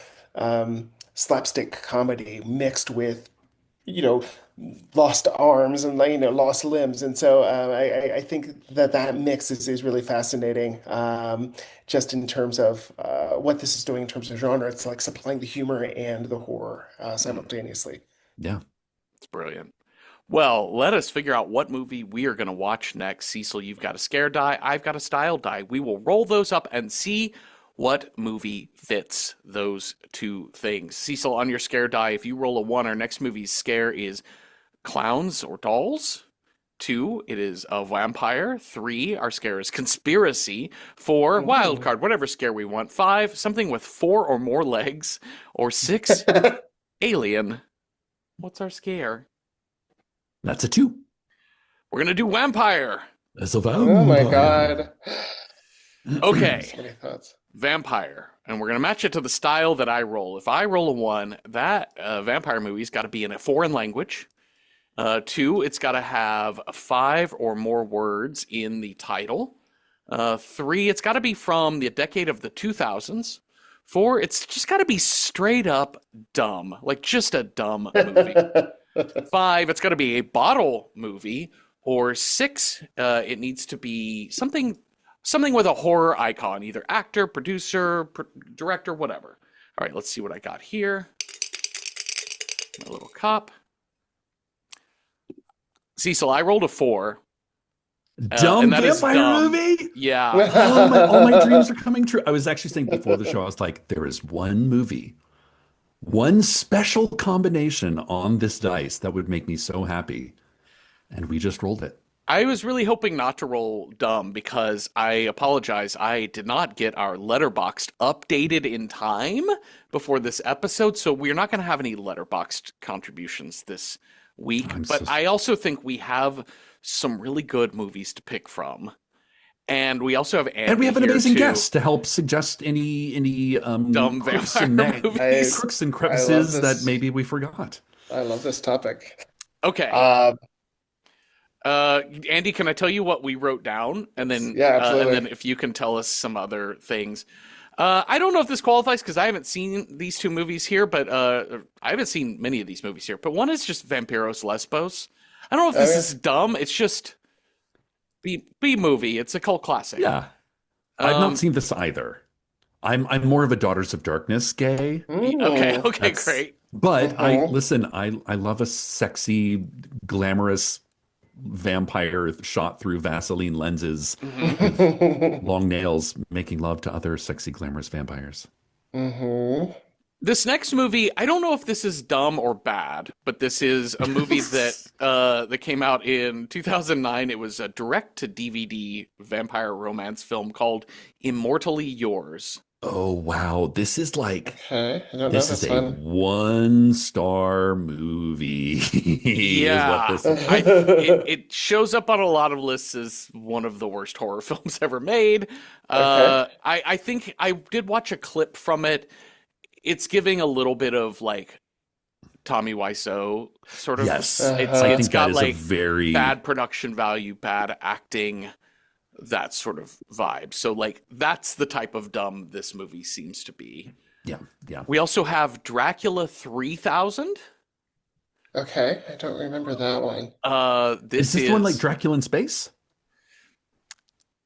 slapstick comedy mixed with, you know, lost arms and lost limbs, and so I think that mix is really fascinating. Just in terms of what this is doing in terms of genre, it's like supplying the humor and the horror Mm, simultaneously. Yeah. it's brilliant. Well, let us figure out what movie we are going to watch next. Cecil, you've got a scare die. I've got a style die. We will roll those up and see what movie fits those two things. Cecil, on your scare die, if you roll a 1, our next movie's scare is clowns or dolls. 2, it is a vampire. 3, our scare is conspiracy. 4, wild Ooh. card, whatever scare we want. 5, something with 4 or more legs. Or 6, alien. What's our scare? That's a 2. We're going to do vampire. That's a Oh my vampire. God. Okay, So many thoughts. vampire. And we're going to match it to the style that I roll. If I roll a 1, that vampire movie's got to be in a foreign language. 2, it's got to have 5 or more words in the title. 3, it's got to be from the decade of the 2000s. 4, it's just got to be straight up dumb, like just a dumb movie. 5, it's got to be a bottle movie. Or 6, it needs to be something with a horror icon, either actor, producer, director, whatever. All right, let's see what I got here. My little cup. Cecil, I rolled a 4. Dumb and that is vampire dumb. movie? Yeah. Oh, all my dreams are coming true. I was actually saying before the show, I was like, there is one movie, one special combination on this dice that would make me so happy. And we just rolled it. I was really hoping not to roll dumb because I apologize. I did not get our letterboxed updated in time before this episode, so we're not going to have any letterboxed contributions this week. But I also think we have some really good movies to pick from. And we also have Andy and we have an amazing too. guest to help suggest any dumb crooks vampire and movies. crooks and crevices that maybe we forgot. I love this topic. Okay. Andy, can I tell you what we wrote down, and then absolutely. and then if you can tell us some other things. I don't know if this qualifies because I haven't seen these two movies here, but I haven't seen many of these movies here. But one is just Vampiros Lesbos. I don't know if this is dumb. It's just B movie. It's a cult classic. Yeah, I've not seen this either. I'm more of a Daughters of Darkness gay. Okay, great. But I love a sexy, glamorous vampire shot through Vaseline lenses, with long nails, making love to other sexy, glamorous vampires. This next movie, I don't know if this is dumb or bad, but this is a movie that came out in 2009. It was a direct-to-DVD vampire romance film called Immortally Yours. Oh, wow. This is like, I don't this know is a one. 1-star movie. Yeah. It shows up on a lot of lists as one of the worst horror films ever made. I think I did watch a clip from it. It's giving a little bit of like Tommy Wiseau sort of. Yes. It's got that is like a very bad production value, bad acting, that sort of vibe. So like that's the type of dumb this movie seems to be. Yeah. We also have Dracula 3000. Okay, I don't remember that one. This is the one like Dracula in Space?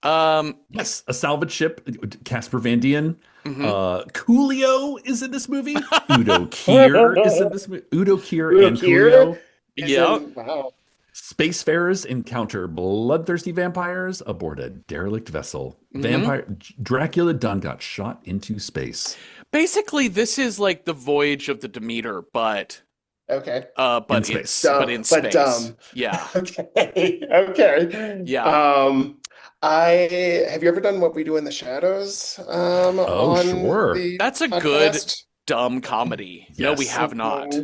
Yes, a salvage ship. Casper Van Dien. Coolio is in this movie. Udo Kier is in this movie. Udo Kier and Coolio. Yeah. Wow. Spacefarers encounter bloodthirsty vampires aboard a derelict vessel. Dracula done got shot into space. Basically, this is like the Voyage of the Demeter, but but in space. But dumb. Yeah. Okay. Yeah. Have you ever done What We Do in the Shadows? Sure. That's a good dumb comedy. Yes. No, we have not.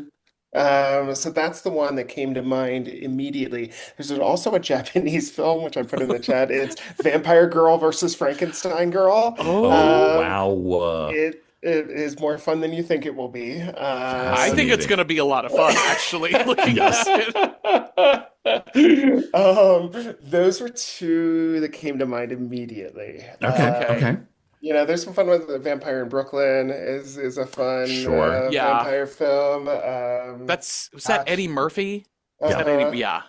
So that's the one that came to mind immediately. There's also a Japanese film, which I put in the chat. It's Vampire Girl versus Frankenstein Girl. Wow. It is more fun than you think it will be. I think it's going to be a lot of fun, actually, looking at it. Those were two that came to mind immediely. Okay. You know, there's some fun with the Vampire in Brooklyn is a fun vampire film. Was that Eddie Murphy? Yeah.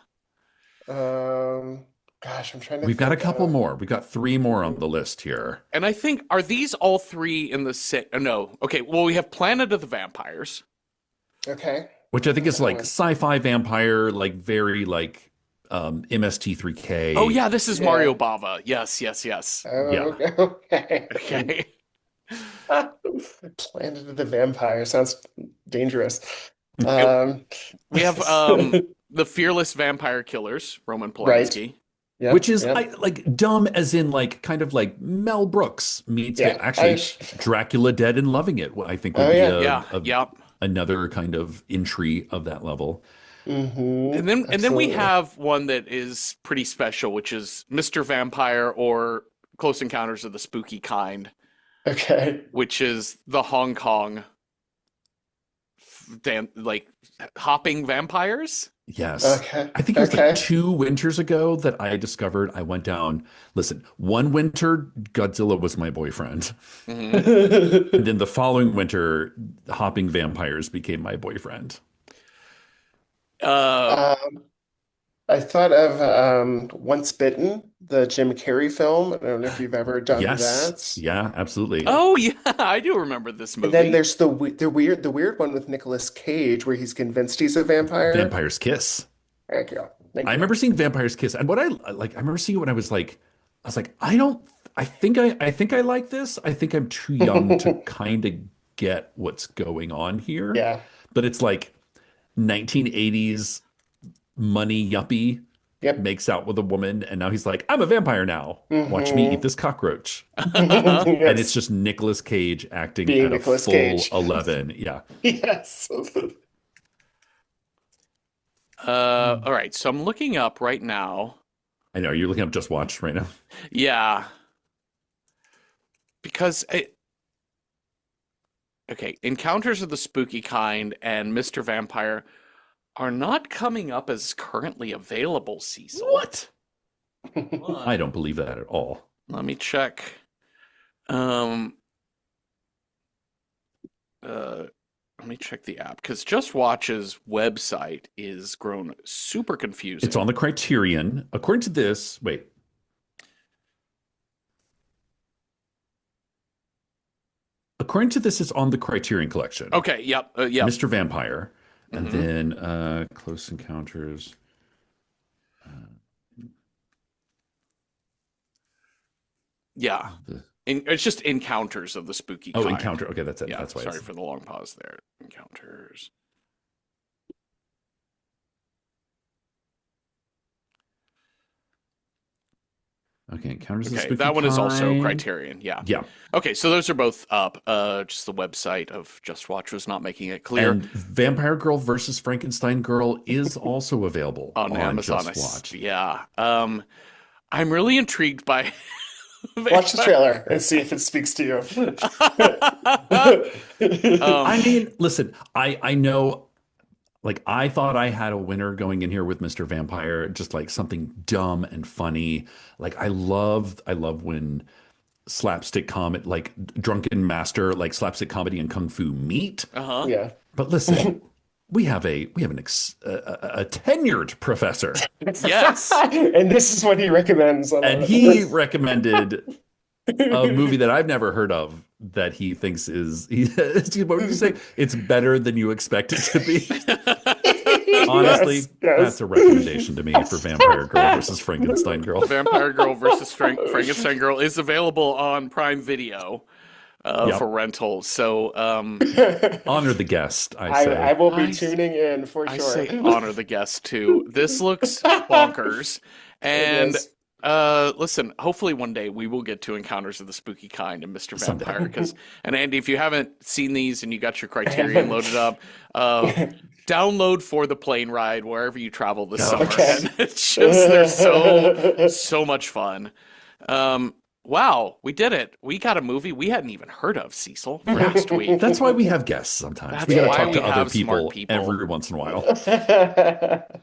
Gosh, I'm trying to We've got a couple more. We've got 3 more on the list here. And I think, are these all 3 in the same? No. Okay, well, we have Planet of the Vampires. Okay. Which I think is like sci-fi vampire, like very like MST3K. Oh yeah, this is Mario Bava. Yes. Okay. Planet of the Vampire sounds dangerous. We have the Fearless Vampire Killers, Roman Polanski. Right. Yep, which is like dumb as in like kind of like Mel Brooks meets Dracula Dead and Loving It. I think would be another kind of entry of that level. And then we have one that is pretty special, which is Mr. Vampire or Close Encounters of the Spooky Kind. Okay. Which is the Hong Kong like hopping vampires. Yes. Okay. I think it was like 2 winters ago that I discovered I went down. Listen, one winter, Godzilla was my boyfriend. And then the following winter, hopping vampires became my boyfriend. I thought of Once Bitten, the Jim Carrey film. I don't know if you've ever done Yes. that. Yeah, absolutely. Oh yeah, I do remember this And then movie. there's the weird one with Nicolas Cage where he's convinced he's a vampire. Vampire's Kiss. Thank you. I Thank you. remember seeing Vampire's Kiss, and what I like, I remember seeing it when I was like, I think I like this. I think I'm too young to kind of get what's going on here. Yeah. But it's like 1980s money yuppie Yep. makes out with a woman, and now he's like, I'm a vampire now. Watch me eat Hmm. this cockroach. And it's Yes. just Nicolas Cage acting Being at a Nicolas full Cage. 11. Yeah. Yes. All right, so I'm looking up right now. I know. You're looking up Just Watch right now. Yeah, because okay, Encounters of the Spooky Kind and Mr. Vampire are not coming up as currently available, Cecil. What? Hold I on. don't believe that at all. Let me check. Um, uh, Let me check the app because Just Watch's website is grown super confusing. It's on the Criterion. According to this, wait. According to this, it's on the Criterion Collection. Okay, yep. Mr. Vampire. And Mhm. then Close Encounters. Yeah. The- It's just Encounters of the Spooky oh, Kind. Encounter. Okay, that's it. Yeah, That's why sorry it's for the long pause there. Encounters. okay. Encounters of the Okay, Spooky that one is also Kind. Criterion. Yeah. Yeah. Okay, so those are both up. Just the website of Just Watch was not making it clear And Vampire Girl versus Frankenstein Girl is also available on on Amazon. Just Watch. Yeah. I'm really intrigued by Watch the Vampire. trailer and see if it speaks to you. I Um, mean, listen, I know like I thought I had a winner going in here with Mr. Vampire, just like something dumb and funny. Like I love when slapstick comedy, like Drunken Master, like slapstick comedy and kung fu meet. uh-huh. Yeah. But listen, we have a tenured professor, Yes. And this is what he recommends. and he recommended a movie that I've never heard of that he thinks is what would you say? It's better than you expect it to be. Honestly, Yes, yes. that's a recommendation to me for Vampire Girl versus Frankenstein Girl. Vampire Girl versus Frankenstein Girl is available on Prime Video for Yep. rental. So Honor the guest, I I say. will be I- tuning in for I sure. say honor the guest too. This looks bonkers. And is. listen, hopefully one day we will get to Encounters of the Spooky Kind and Mr. Someday. Vampire. And Andy, if you haven't seen these and you got your Criterion loaded up, download For the Plane Ride wherever you travel this summer. Okay. And it's just they're so much fun. Wow, we did it. We got a movie we hadn't even heard of, Cecil, last week. That's why we have guests sometimes. That's We got to why talk we to other have smart people people. every once in a while.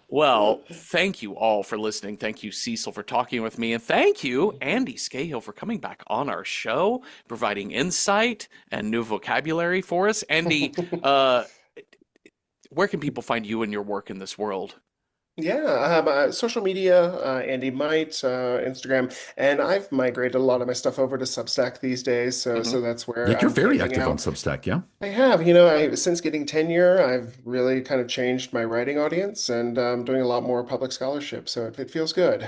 Well, thank you all for listening. Thank you, Cecil, for talking with me. And thank you, Andy Scahill, for coming back on our show, providing insight and new vocabulary for us. Andy, where can people find you and your work in this world? Yeah, social media, Andy Might, Instagram, and I've migrated a lot of my stuff over to Substack these days, so Mhm. that's where Yeah, you're I'm very camping active on out. Substack, yeah? I have, since getting tenure, I've really kind of changed my writing audience and doing a lot more public scholarship, so it feels good.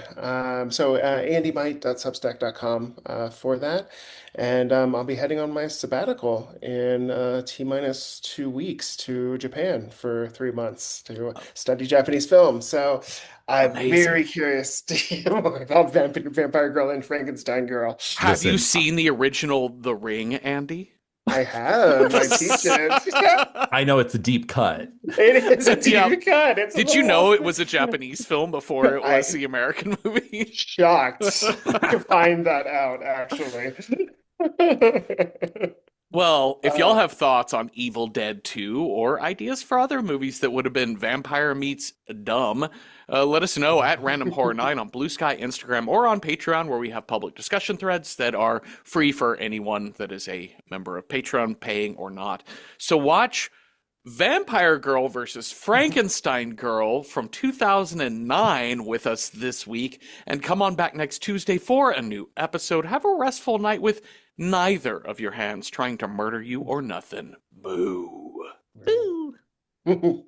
So andymight.substack.com for that, and I'll be heading on my sabbatical in T minus 2 weeks to Japan for 3 months to study Japanese film. So I'm Amazing. very curious to hear more about Vampire Girl and Frankenstein Girl. Have you Listen, seen the original The Ring, Andy? I have. I teach it. I know it's a deep cut. It is a Yeah. deep cut. It's a Did you little know it was a Japanese film before it was I- the American movie? shocked to find that out, actually. Well, if y'all have thoughts on Evil Dead 2 or ideas for other movies that would have been vampire meets dumb, let us know at Random Horror 9 on Blue Sky, Instagram, or on Patreon, where we have public discussion threads that are free for anyone that is a member of Patreon, paying or not. So watch Vampire Girl versus Frankenstein Girl from 2009 with us this week. And come on back next Tuesday for a new episode. Have a restful night with neither of your hands trying to murder you or nothing. Boo. Boo.